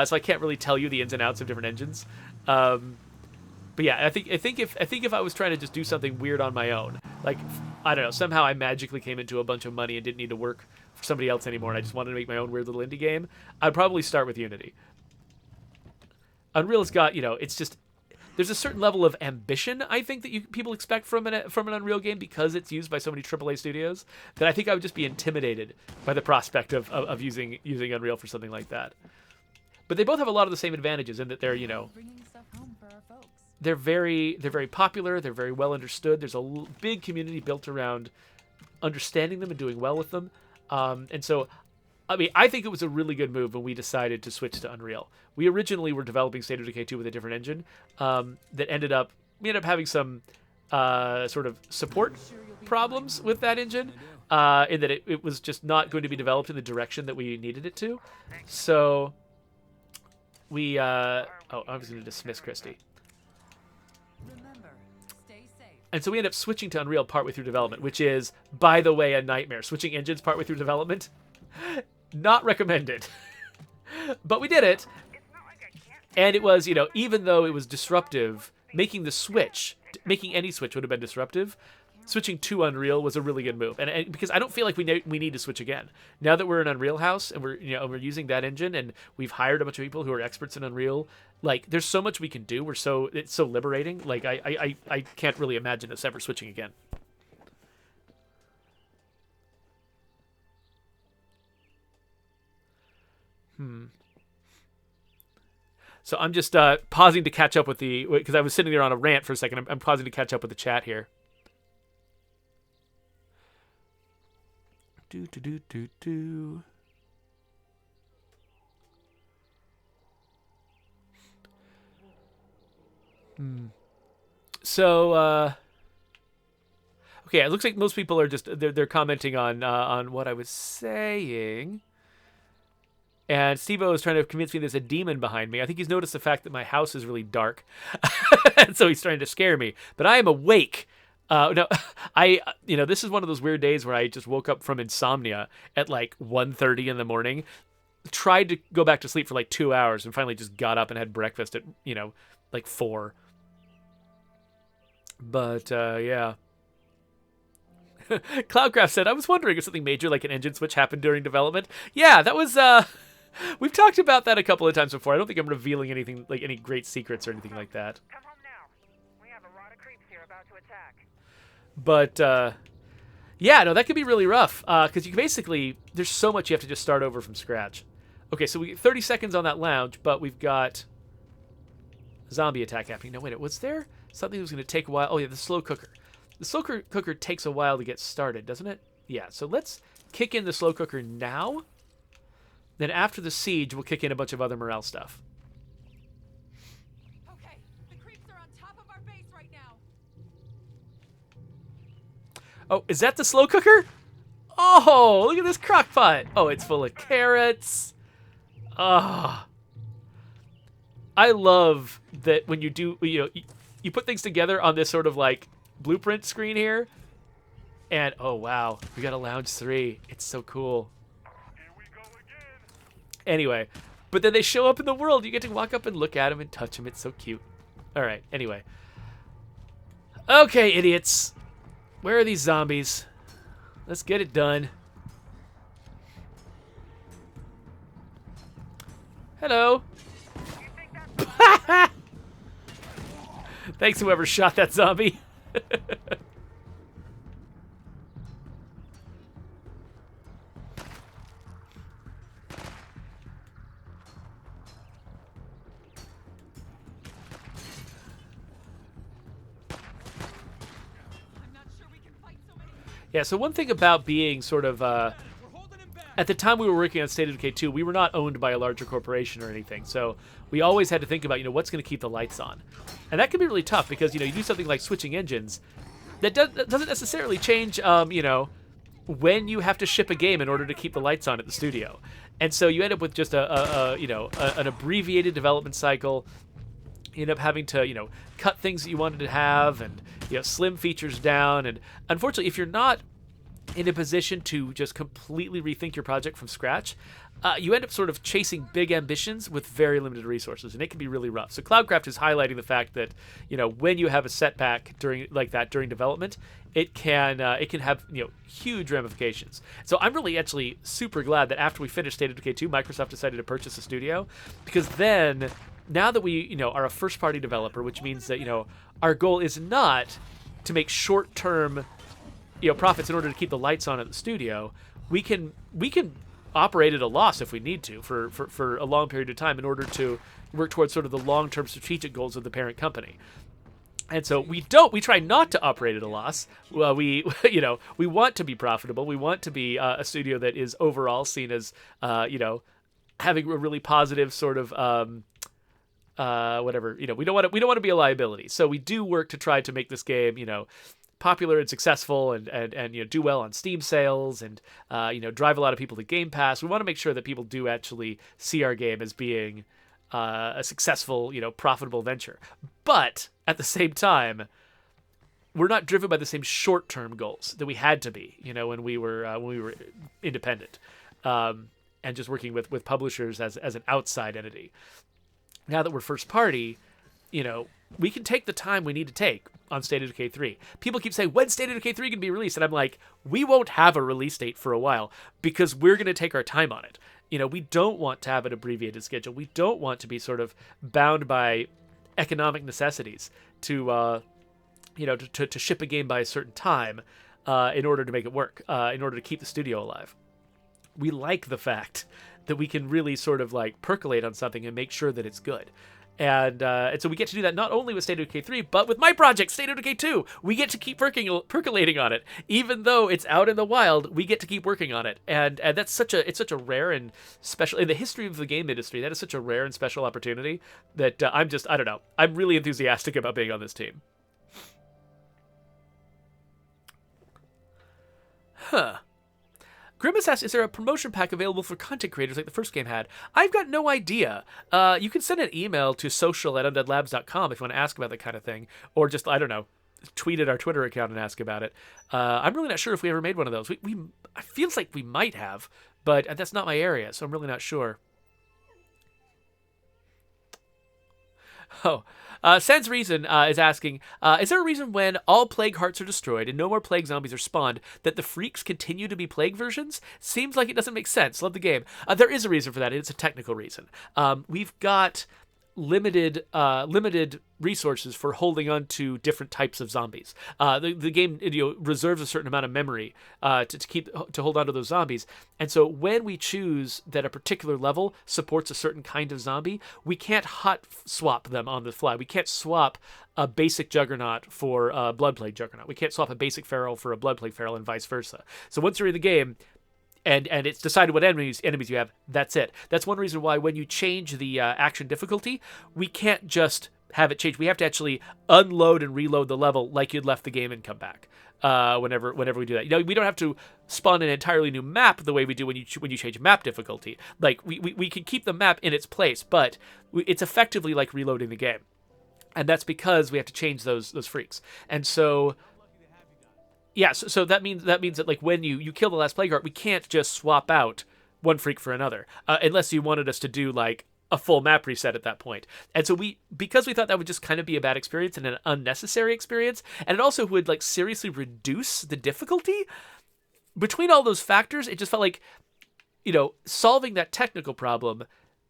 so I can't really tell you the ins and outs of different engines. But yeah, I think if I was trying to just do something weird on my own, like, I don't know, somehow I magically came into a bunch of money and didn't need to work for somebody else anymore, and I just wanted to make my own weird little indie game, I'd probably start with Unity. Unreal's got, you know, it's just, there's a certain level of ambition, I think, that people expect from an Unreal game because it's used by so many AAA studios, that I think I would just be intimidated by the prospect of using Unreal for something like that. But they both have a lot of the same advantages in that they're, you know, Bringing stuff home for our folks. they're very popular, they're very well understood. There's a big community built around understanding them and doing well with them. And so, I mean, I think it was a really good move when we decided to switch to Unreal. We originally were developing State of Decay 2 with a different engine we ended up having some sort of support problems with that engine in that it was just not going to be developed in the direction that we needed it to. So we... I was going to dismiss Christy. Remember, stay safe. And so we ended up switching to Unreal partway through development, which is, by the way, a nightmare. Switching engines partway through development, not recommended. But we did it. And it was, you know, even though it was disruptive, making any switch would have been disruptive. switching to Unreal was a really good move, and because I don't feel like we need to switch again now that we're in Unreal House and we're using that engine and we've hired a bunch of people who are experts in Unreal. Like, there's so much we can do. It's so liberating. Like, I can't really imagine us ever switching again. So I'm just pausing to catch up with because I was sitting there on a rant for a second. I'm pausing to catch up with the chat here. Do. So, okay, it looks like most people are just they're commenting on what I was saying. And Steve-O is trying to convince me there's a demon behind me. I think he's noticed the fact that my house is really dark. And so he's trying to scare me. But I am awake. No, this is one of those weird days where I just woke up from insomnia at like 1:30 in the morning. Tried to go back to sleep for like 2 hours and finally just got up and had breakfast at, like 4. But, yeah. Cloudcraft said, I was wondering if something major like an engine switch happened during development. Yeah, that was, we've talked about that a couple of times before. I don't think I'm revealing anything, like any great secrets or anything like that. Come home now. We have a lot of creeps here about to attack. But, yeah, no, that could be really rough. Because you basically, there's so much you have to just start over from scratch. Okay, so we get 30 seconds on that lounge, but we've got a zombie attack happening. No, wait, was there something that was going to take a while? Oh, yeah, the slow cooker. The slow cooker takes a while to get started, doesn't it? Yeah, so let's kick in the slow cooker now. Then after the siege, we'll kick in a bunch of other morale stuff. Okay, the creeps are on top of our base right now. Oh, is that the slow cooker? Oh, look at this crock pot. Oh, it's full of carrots. Ah. I love that when you do, you put things together on this sort of like blueprint screen here. And, oh, wow, we got a lounge 3. It's so cool. Here we go again. Anyway, but then they show up in the world. You get to walk up and look at them and touch them. It's so cute. All right, anyway. Okay, idiots. Where are these zombies? Let's get it done. Hello. You think that's Thanks, whoever shot that zombie. I'm not sure we can fight so many. Yeah, so one thing about being sort of... at the time we were working on State of Decay 2, we were not owned by a larger corporation or anything. So we always had to think about, what's going to keep the lights on. And that can be really tough because, you do something like switching engines. That doesn't necessarily change, when you have to ship a game in order to keep the lights on at the studio. And so you end up with just an abbreviated development cycle. You end up having to, cut things that you wanted to have and, slim features down. And unfortunately, if you're not in a position to just completely rethink your project from scratch, you end up sort of chasing big ambitions with very limited resources, and it can be really rough. So Cloudcraft is highlighting the fact that, when you have a setback during development, it can have huge ramifications. So I'm really actually super glad that after we finished State of Decay 2, Microsoft decided to purchase a studio, because then now that we are a first party developer, which means that our goal is not to make short term profits in order to keep the lights on at the studio. We can operate at a loss if we need to for a long period of time in order to work towards sort of the long-term strategic goals of the parent company. And so we try not to operate at a loss. Well, we want to be profitable. We want to be a studio that is overall seen as having a really positive sort of whatever. We don't want to be a liability. So we do work to try to make this game popular and successful and do well on Steam sales and drive a lot of people to Game Pass. We want to make sure that people do actually see our game as being a successful, profitable venture. But at the same time, we're not driven by the same short-term goals that we had to be, when we were independent and just working with publishers as an outside entity. Now that we're first party, we can take the time we need to take on State of Decay 3. People keep saying, when's State of Decay 3 going to be released? And I'm like, we won't have a release date for a while because we're going to take our time on it. We don't want to have an abbreviated schedule. We don't want to be sort of bound by economic necessities to ship a game by a certain time in order to make it work, in order to keep the studio alive. We like the fact that we can really sort of like percolate on something and make sure that it's good. And so we get to do that not only with State of Decay 3, but with my project, State of Decay 2. We get to keep percolating on it. Even though it's out in the wild, we get to keep working on it. And that's such a rare and special, in the history of the game industry, that is such a rare and special opportunity that I don't know. I'm really enthusiastic about being on this team. Huh. Grimace asks, is there a promotion pack available for content creators like the first game had? I've got no idea. You can send an email to social@undeadlabs.com if you want to ask about that kind of thing. Or just, I don't know, tweet at our Twitter account and ask about it. I'm really not sure if we ever made one of those. It feels like we might have, but that's not my area, so I'm really not sure. Oh. Sans Reason is asking, is there a reason when all plague hearts are destroyed and no more plague zombies are spawned that the freaks continue to be plague versions? Seems like it doesn't make sense. Love the game. There is a reason for that. It's a technical reason. We've got limited resources for holding on to different types of zombies. The game reserves a certain amount of memory to hold on to those zombies, and so when we choose that a particular level supports a certain kind of zombie, we can't hot swap them on the fly. We can't swap a basic Juggernaut for a Blood Plague Juggernaut. We can't swap a basic Feral for a Blood Plague Feral and vice versa. So once you're in the game, and it's decided what enemies you have, that's it. That's one reason why when you change the action difficulty, we can't just have it change. We have to actually unload and reload the level like you'd left the game and come back whenever we do that. We don't have to spawn an entirely new map the way we do when you change map difficulty. Like, we can keep the map in its place, but it's effectively like reloading the game. And that's because we have to change those freaks. And so... yeah, so that means that like when you kill the last plague heart, we can't just swap out one freak for another, unless you wanted us to do like a full map reset at that point. And so because we thought that would just kind of be a bad experience and an unnecessary experience, and it also would like seriously reduce the difficulty. Between all those factors, it just felt like, solving that technical problem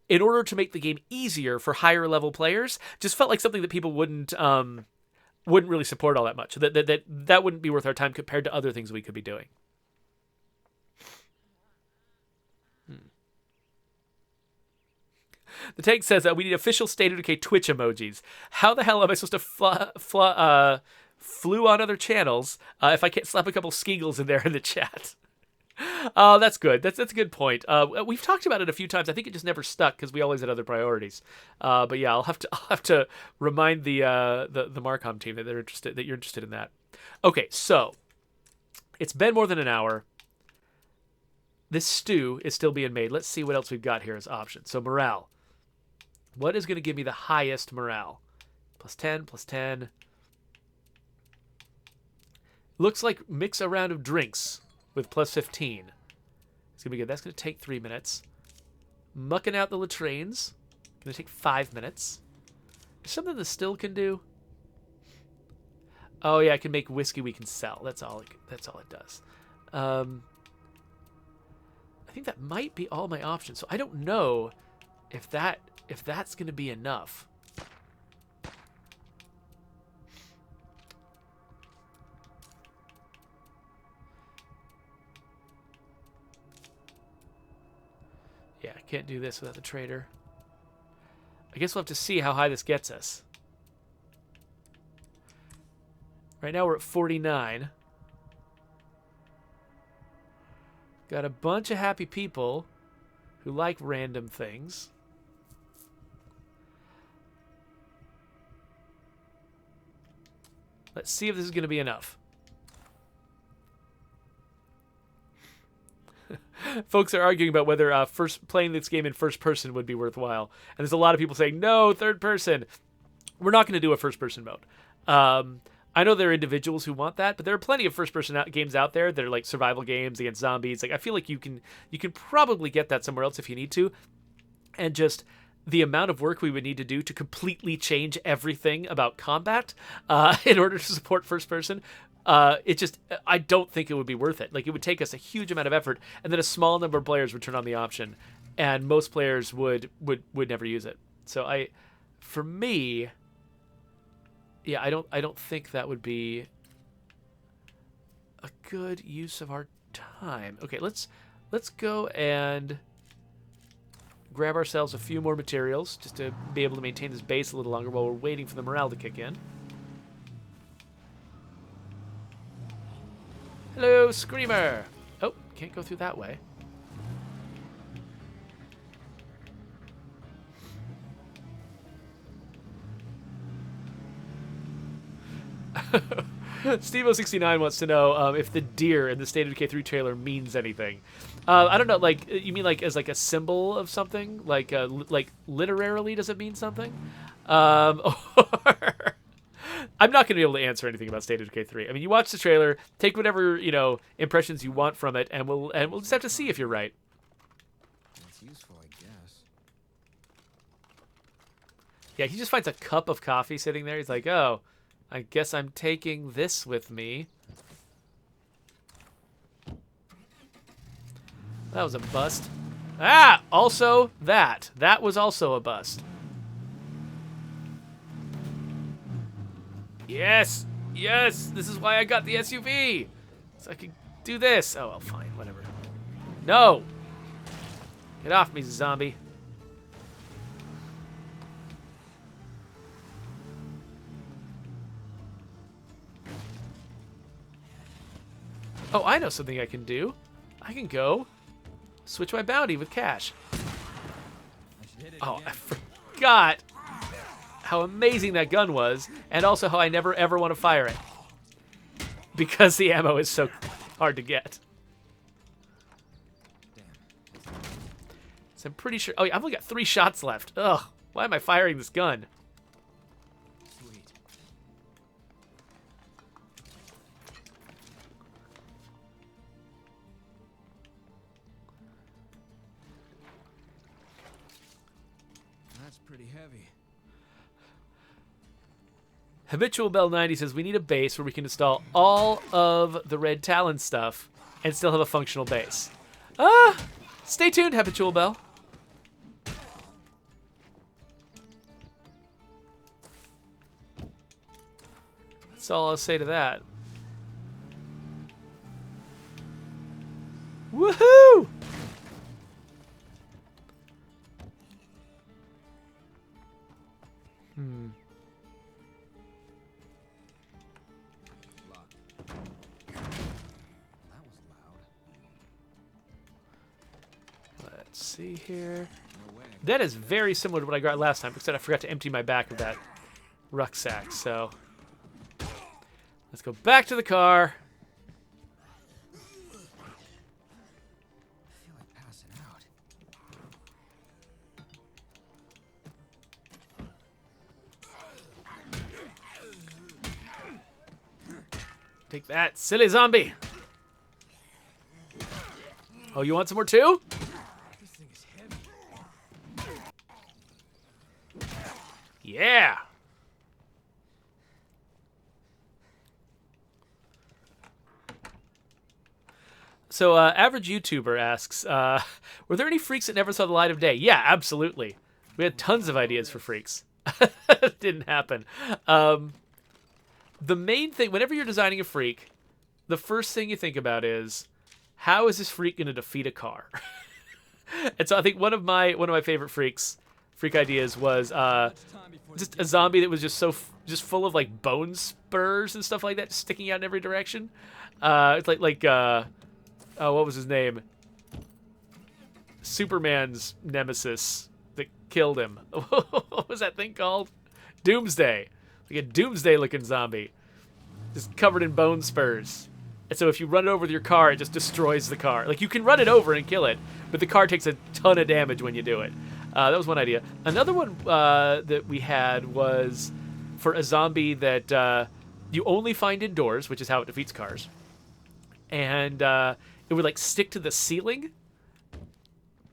in order to make the game easier for higher level players just felt like something that people wouldn't really support all that much. That wouldn't be worth our time compared to other things we could be doing. The tank says we need official State of Decay Twitch emojis. How the hell am I supposed to flew on other channels if I can't slap a couple skeagles in there in the chat? Oh, that's good. That's a good point. We've talked about it a few times. I think it just never stuck because we always had other priorities. But yeah, I'll have to remind the Marcom team that you're interested in that. Okay, so it's been more than an hour. This stew is still being made. Let's see what else we've got here as options. So morale. What is going to give me the highest morale? +10, +10. Looks like mix a round of drinks with +15. It's gonna be good. That's gonna take 3 minutes. Mucking out the latrines. Gonna take 5 minutes. There's something the still can do. Oh yeah, I can make whiskey we can sell. That's all it does. I think that might be all my options. So I don't know if that's gonna be enough. Yeah, I can't do this without the trader. I guess we'll have to see how high this gets us. Right now we're at 49. Got a bunch of happy people who like random things. Let's see if this is going to be enough. Folks are arguing about whether playing this game in first person would be worthwhile. And there's a lot of people saying, no, third person. We're not going to do a first person mode. I know there are individuals who want that, but there are plenty of first person games out there that are like survival games against zombies. Like, I feel like you can probably get that somewhere else if you need to. And just the amount of work we would need to do to completely change everything about combat in order to support first person, I don't think it would be worth it. Like, it would take us a huge amount of effort, and then a small number of players would turn on the option, and most players would never use it. So for me, yeah, I don't think that would be a good use of our time. Okay, let's go and grab ourselves a few more materials just to be able to maintain this base a little longer while we're waiting for the morale to kick in. Hello, Screamer! Oh, can't go through that way. Steve069 wants to know if the deer in the State of Decay 3 trailer means anything. I don't know, like, you mean like as like a symbol of something? Like literarily, does it mean something? Or I'm not going to be able to answer anything about State of Decay 3. I mean, you watch the trailer, take whatever, impressions you want from it, and we'll just have to see if you're right. That's useful, I guess. Yeah, he just finds a cup of coffee sitting there. He's like, oh, I guess I'm taking this with me. That was a bust. Ah, also that. That was also a bust. Yes, yes, this is why I got the SUV. So I can do this. Oh, well, fine, whatever. No. Get off me, zombie. Oh, I know something I can do. I can go switch my bounty with cash. Oh, I forgot how amazing that gun was, and also how I never ever want to fire it because the ammo is so hard to get. So I'm pretty sure. Oh, yeah, I've only got 3 shots left. Ugh, why am I firing this gun? Sweet. That's pretty heavy. Habitual Bell 90 says we need a base where we can install all of the Red Talon stuff and still have a functional base. Stay tuned, Habitual Bell. That's all I'll say to that. Woohoo! Locked. That was loud. Let's see here. No way. That is very similar to what I got last time, except I forgot to empty my back of that rucksack, so let's go back to the car. I feel like passing out. Take that, silly zombie. Oh, you want some more too? This thing is heavy. Yeah. So, average YouTuber asks, were there any freaks that never saw the light of day? Yeah, absolutely. We had tons of ideas for freaks. Didn't happen. The main thing, whenever you're designing a freak, the first thing you think about is, how is this freak going to defeat a car? And so I think one of my favorite freak ideas was just a zombie that was just just full of like bone spurs and stuff like that, sticking out in every direction. It's like what was his name? Superman's nemesis that killed him. What was that thing called? Doomsday. Like a doomsday-looking zombie, just covered in bone spurs. And so if you run it over with your car, it just destroys the car. Like, you can run it over and kill it, but the car takes a ton of damage when you do it. That was one idea. Another one that we had was for a zombie that you only find indoors, which is how it defeats cars. And it would, like, stick to the ceiling.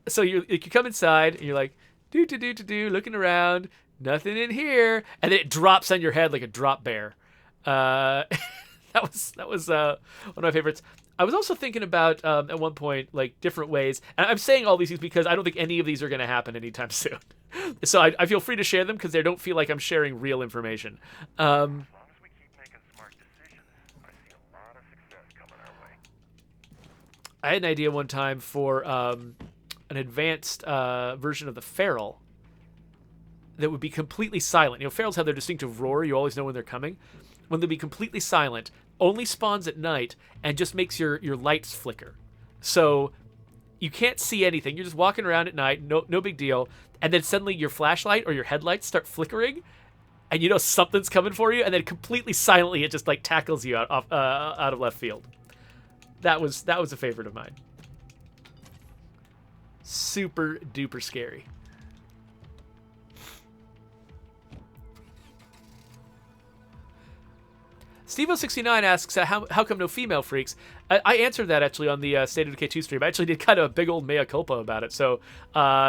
So you come inside, and you're like, looking around, nothing in here, and then it drops on your head like a drop bear. That was one of my favorites. I was also thinking about at one point like different ways, and I'm saying all these things because I don't think any of these are going to happen anytime soon. So I feel free to share them because they don't feel like I'm sharing real information. As long as we keep making smart decisions, I see a lot of success coming our way. I had an idea one time for an advanced version of the feral that would be completely silent. You know, ferals have their distinctive roar. You always know when they're coming. When they'll be completely silent, only spawns at night, and just makes your lights flicker. So you can't see anything. You're just walking around at night, no big deal. And then suddenly your flashlight or your headlights start flickering, and you know something's coming for you, and then completely silently it just like tackles you out of left field. That was a favorite of mine. Super duper scary. Steve069 asks, how come no female freaks? I answered that actually on the State of Decay 2 stream. I actually did kind of a big old mea culpa about it. So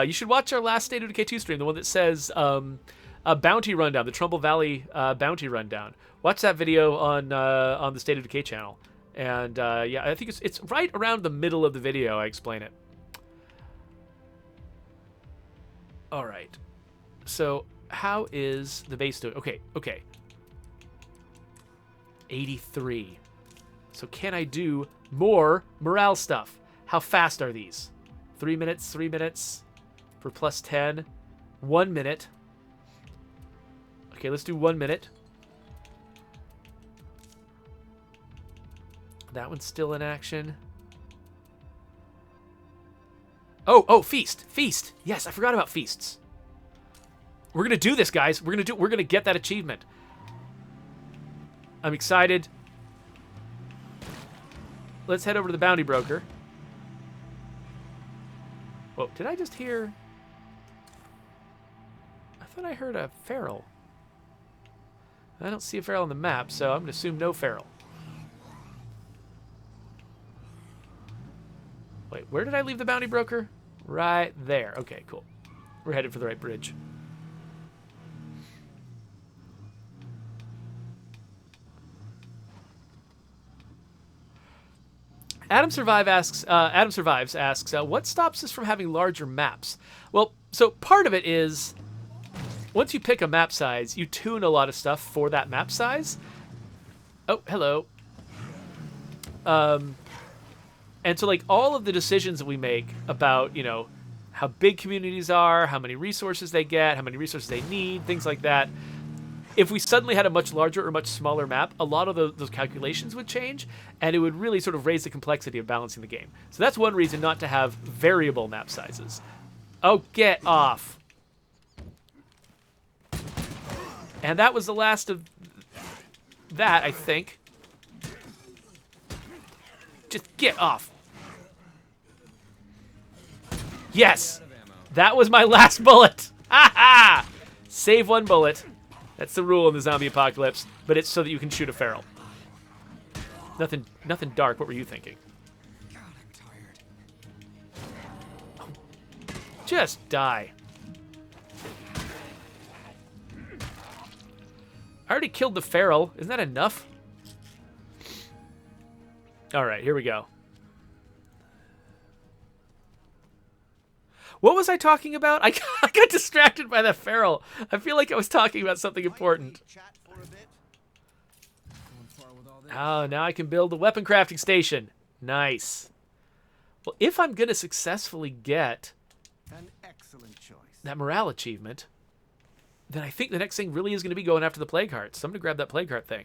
you should watch our last State of Decay 2 stream, the one that says a bounty rundown, the Trumbull Valley bounty rundown. Watch that video on the State of Decay channel. And yeah, I think it's right around the middle of the video I explain it. All right. So how is the base doing? Okay. 83. So can I do more morale stuff? How fast are these? 3 minutes, 3 minutes for plus 10. 1 minute. Okay, let's do 1 minute. That one's still in action. Oh, feast. Feast. Yes, I forgot about feasts. We're going to do this, guys. We're going to get that achievement. I'm excited. Let's head over to the bounty broker. Whoa, did I just hear... I thought I heard a feral. I don't see a feral on the map, so I'm going to assume no feral. Wait, where did I leave the bounty broker? Right there. Okay, cool. We're headed for the right bridge. Adam Survives asks, what stops us from having larger maps? Well, so part of it is, once you pick a map size, you tune a lot of stuff for that map size. Oh, hello. And so, like, all of the decisions that we make about, you know, how big communities are, how many resources they get, how many resources they need, things like that, if we suddenly had a much larger or much smaller map, a lot of those calculations would change, and it would really sort of raise the complexity of balancing the game. So that's one reason not to have variable map sizes. Oh, get off. And that was the last of that, I think. Just get off. Yes! That was my last bullet! Ha ha! Save one bullet. That's the rule in the zombie apocalypse, but it's so that you can shoot a feral. Nothing dark. What were you thinking? God, I'm tired. Just die. I already killed the feral. Isn't that enough? All right, here we go. What was I talking about? I got distracted by that feral. I feel like I was talking about something important. Oh, now I can build a weapon crafting station. Nice. Well, if I'm going to successfully get An excellent choice. that morale achievement, then I think the next thing really is going to be going after the plague hearts. So I'm going to grab that plague heart thing.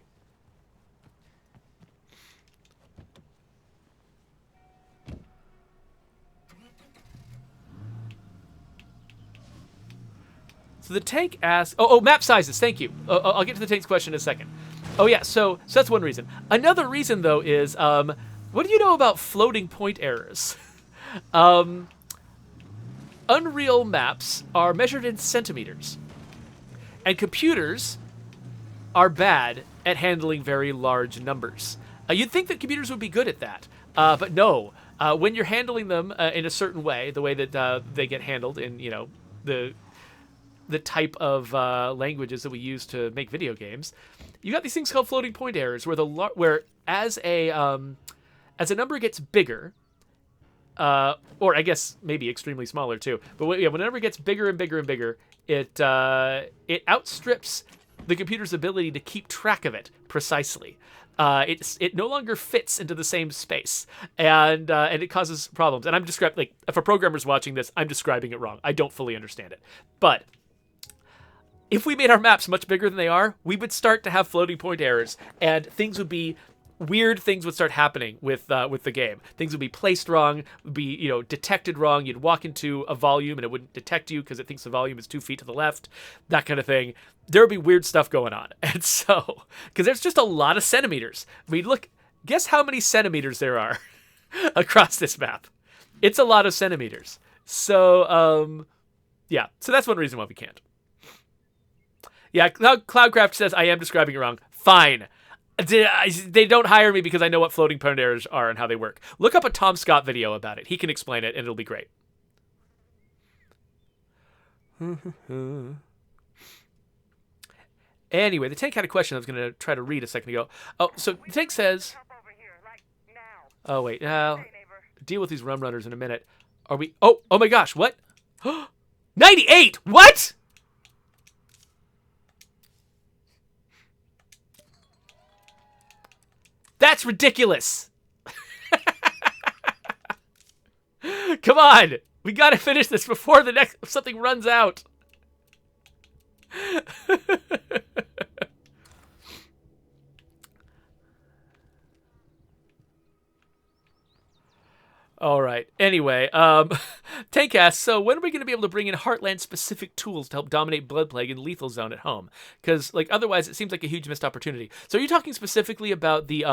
So the tank asks... Oh, map sizes. Thank you. I'll get to the tank's question in a second. Oh, yeah. So that's one reason. Another reason, though, is... what do you know about floating point errors? Unreal maps are measured in centimeters. And computers are bad at handling very large numbers. You'd think that computers would be good at that. But no. When you're handling them in a certain way, the way that they get handled in, you know, the the type of languages that we use to make video games, you got these things called floating point errors, where as a number gets bigger, or I guess maybe extremely smaller too, but when a number gets bigger and bigger and bigger, it outstrips the computer's ability to keep track of it precisely. It no longer fits into the same space, and it causes problems. And I'm describing, like, if a programmer's watching this, I'm describing it wrong. I don't fully understand it. But if we made our maps much bigger than they are, we would start to have floating point errors, and weird things would start happening with the game. Things would be placed wrong, would be detected wrong. You'd walk into a volume and it wouldn't detect you because it thinks the volume is 2 feet to the left. That kind of thing. There would be weird stuff going on, and so because there's just a lot of centimeters. I mean, look, guess how many centimeters there are across this map? It's a lot of centimeters. So yeah, so that's one reason why we can't. Yeah, Cloudcraft says I am describing it wrong. Fine. They don't hire me because I know what floating point errors are and how they work. Look up a Tom Scott video about it. He can explain it, and it'll be great. Anyway, the tank had a question I was going to try to read a second ago. Oh, so the tank says... Help over here, like now. Oh, wait. Hey, neighbor. Deal with these rum runners in a minute. Are we... Oh my gosh, what? 98! What? That's ridiculous. Come on. We got to finish this before something runs out. All right. Anyway, Tank asks, so when are we going to be able to bring in Heartland-specific tools to help dominate Blood Plague and Lethal Zone at home? Because, like, otherwise it seems like a huge missed opportunity. So are you talking specifically about the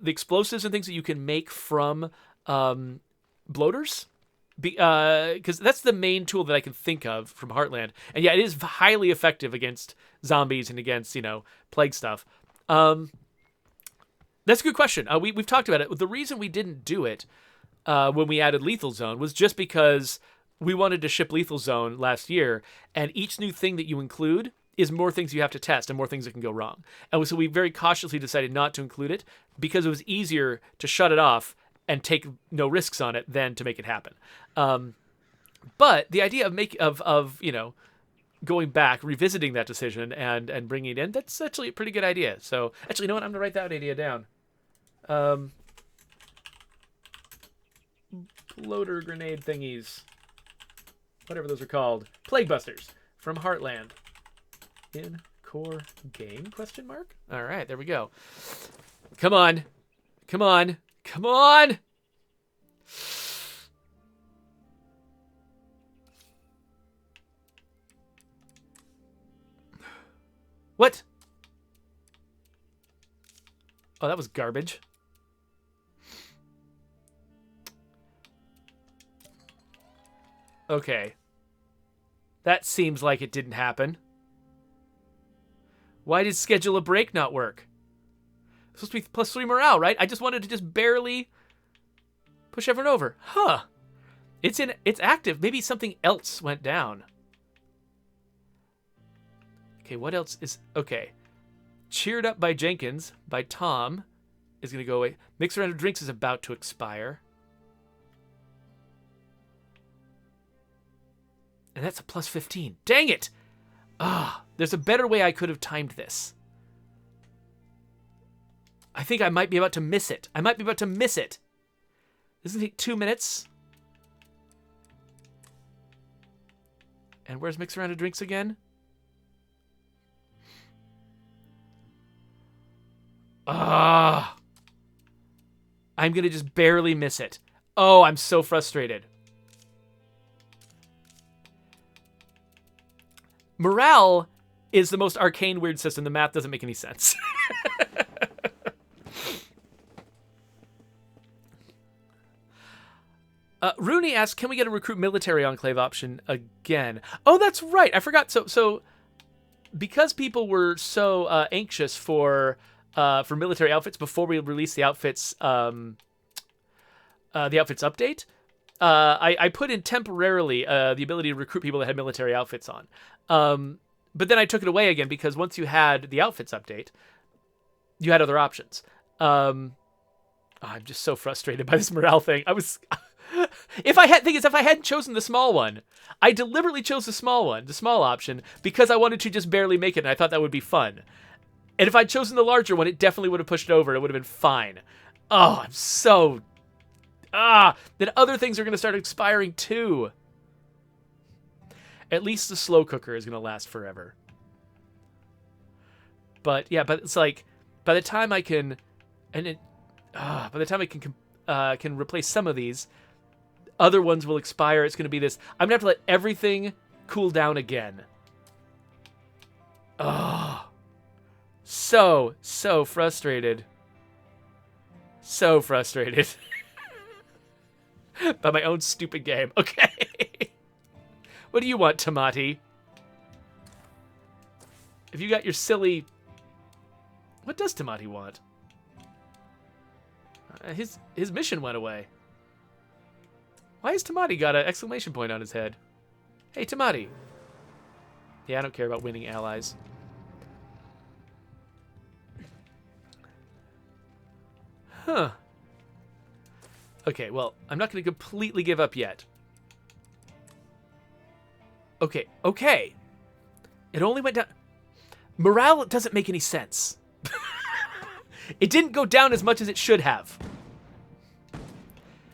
explosives and things that you can make from bloaters? Because that's the main tool that I can think of from Heartland. And yeah, it is highly effective against zombies and against, plague stuff. That's a good question. We've talked about it. The reason we didn't do it when we added Lethal Zone was just because we wanted to ship Lethal Zone last year, and each new thing that you include is more things you have to test and more things that can go wrong. And so we very cautiously decided not to include it because it was easier to shut it off and take no risks on it than to make it happen. But the idea of going back, revisiting that decision and bringing it in, that's actually a pretty good idea. So actually, you know what? I'm going to write that idea down. Bloater grenade thingies. Whatever those are called. Plague Busters from Heartland. In core game, question mark? All right, there we go. Come on. Come on. Come on! What? Oh, that was garbage. Okay. That seems like it didn't happen. Why did schedule a break not work? It's supposed to be +3 morale, right? I just wanted to just barely push everyone over. Huh. It's active. Maybe something else went down. Okay, what else is... Okay. Cheered Up by Jenkins, by Tom, is going to go away. Mixer Round of Drinks is about to expire. And that's a +15. Dang it! There's a better way I could have timed this. I think I might be about to miss it. This is going to take 2 minutes. And where's Mixer Round of Drinks again? I'm going to just barely miss it. Oh, I'm so frustrated. Morale is the most arcane weird system. The math doesn't make any sense. Rooney asks, can we get a recruit military enclave option again? Oh, that's right. I forgot. So because people were so anxious for military outfits before we released the outfits update, I put in temporarily the ability to recruit people that had military outfits on. But then I took it away again because once you had the outfits update, you had other options. I'm just so frustrated by this morale thing. I was... if I hadn't chosen the small one, I deliberately chose the small one, the small option, because I wanted to just barely make it, and I thought that would be fun. And if I'd chosen the larger one, it definitely would have pushed it over. It would have been fine. Oh, I'm so... then other things are going to start expiring too. At least the slow cooker is going to last forever. But yeah, but it's like by the time I can, by the time I can replace some of these, other ones will expire. It's going to be this. I'm going to have to let everything cool down again. Oh, so frustrated. So frustrated. By my own stupid game. Okay. What do you want, Tamati? If you got your silly... What does Tamati want? His mission went away. Why has Tamati got an exclamation point on his head? Hey, Tamati. Yeah, I don't care about winning allies. Huh. Okay, well, I'm not going to completely give up yet. Okay. It only went down... Morale doesn't make any sense. It didn't go down as much as it should have.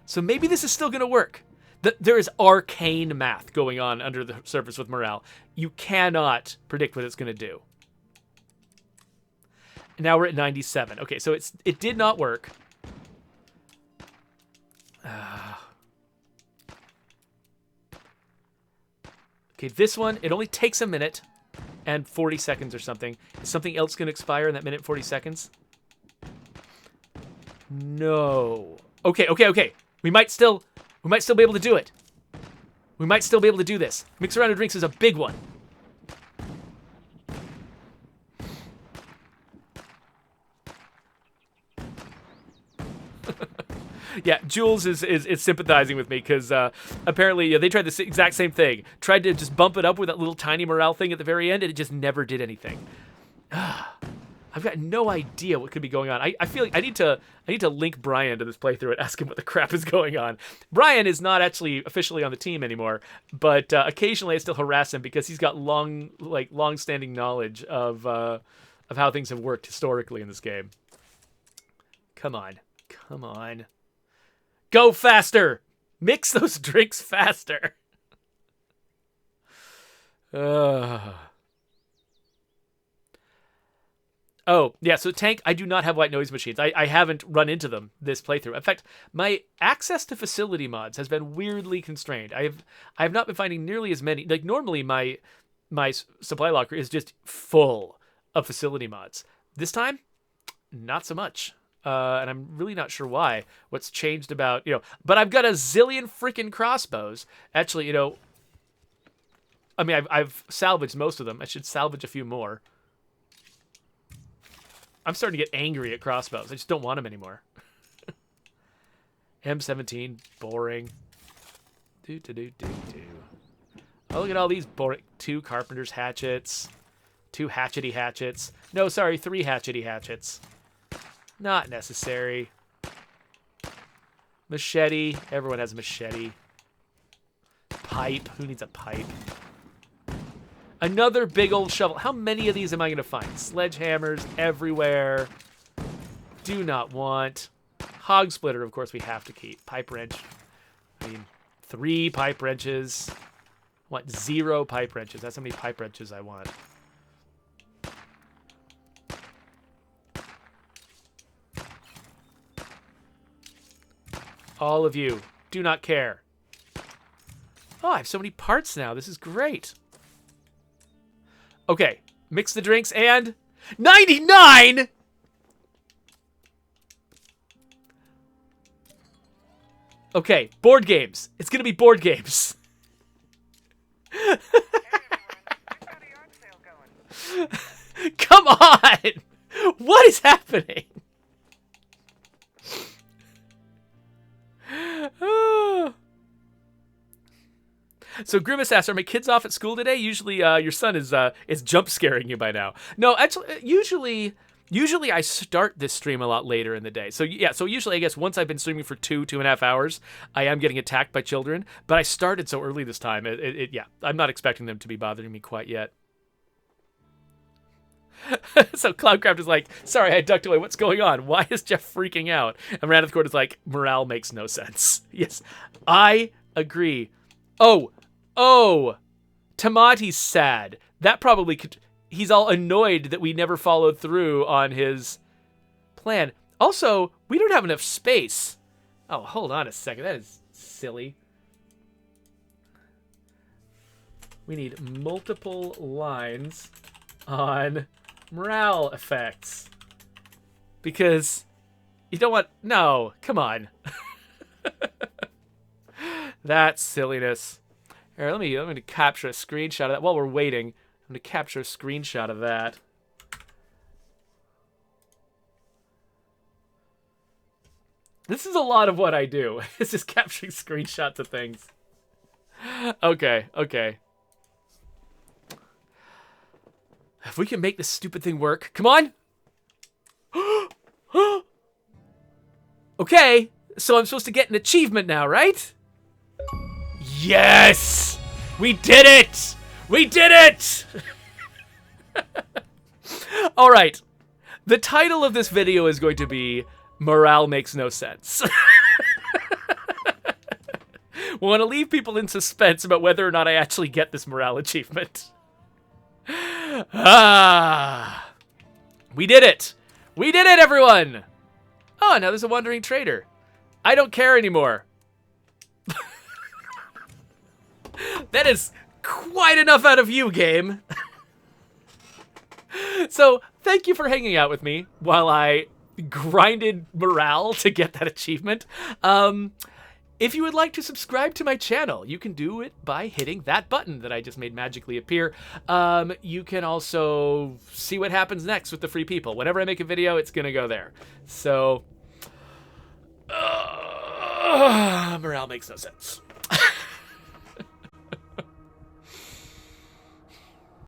So maybe this is still going to work. There is arcane math going on under the surface with morale. You cannot predict what it's going to do. Now we're at 97. Okay, so it did not work. Okay, this one, it only takes a minute and 40 seconds or something. Is something else going to expire in that minute and 40 seconds? No. Okay. We might still be able to do it. We might still be able to do this. Mix around drinks is a big one. Yeah, Jules is sympathizing with me because apparently they tried the exact same thing. Tried to just bump it up with that little tiny morale thing at the very end, and it just never did anything. I've got no idea what could be going on. I feel like I need to link Brian to this playthrough and ask him what the crap is going on. Brian is not actually officially on the team anymore, but occasionally I still harass him because he's got long-standing knowledge of how things have worked historically in this game. Come on. Go faster! Mix those drinks faster! Oh, yeah, so Tank, I do not have white noise machines. I haven't run into them this playthrough. In fact, my access to facility mods has been weirdly constrained. I have not been finding nearly as many. Like, normally my supply locker is just full of facility mods. This time, not so much. And I'm really not sure why. What's changed about, but I've got a zillion freaking crossbows. Actually, I mean, I've salvaged most of them. I should salvage a few more. I'm starting to get angry at crossbows. I just don't want them anymore. M17, boring. Oh, look at all these boring. 2 carpenter's hatchets. 2 hatchety hatchets. No, sorry, 3 hatchety hatchets. Not necessary. Machete. Everyone has a machete. Pipe. Who needs a pipe? Another big old shovel. How many of these am I going to find? Sledgehammers everywhere. Do not want. Hog splitter, of course, we have to keep. Pipe wrench. 3 pipe wrenches. I want 0 pipe wrenches. That's how many pipe wrenches I want. All of you. Do not care. Oh, I have so many parts now. This is great. Okay. Mix the drinks and... 99?! Okay. Board games. It's going to be board games. Hey everyone, we've got a yard sale going. Come on! What is happening? So Grimace asks, "Are my kids off at school today?" Usually, your son is jump scaring you by now. No, actually, usually I start this stream a lot later in the day. So yeah, so usually I guess once I've been streaming for 2.5 hours, I am getting attacked by children. But I started so early this time. Yeah, I'm not expecting them to be bothering me quite yet. So Cloudcraft is like, "Sorry, I ducked away. What's going on? Why is Jeff freaking out?" And Ranith Court is like, "Morale makes no sense." Yes, I agree. Oh, Tamati's sad. That probably could... He's all annoyed that we never followed through on his plan. Also, we don't have enough space. Oh, hold on a second. That is silly. We need multiple lines on morale effects. Because you don't want... No, come on. That's silliness. Here, let me capture a screenshot of that while we're waiting. I'm going to capture a screenshot of that. This is a lot of what I do. It's just capturing screenshots of things. Okay. If we can make this stupid thing work. Come on! Okay, so I'm supposed to get an achievement now, right? Yes! We did it! We did it! All right. The title of this video is going to be Morale Makes No Sense. We want to leave people in suspense about whether or not I actually get this morale achievement. We did it! We did it, everyone! Oh, now there's a wandering trader. I don't care anymore. That is quite enough out of you, game. So, thank you for hanging out with me while I grinded morale to get that achievement. If you would like to subscribe to my channel, you can do it by hitting that button that I just made magically appear. You can also see what happens next with the free people. Whenever I make a video, it's gonna go there. So, morale makes no sense.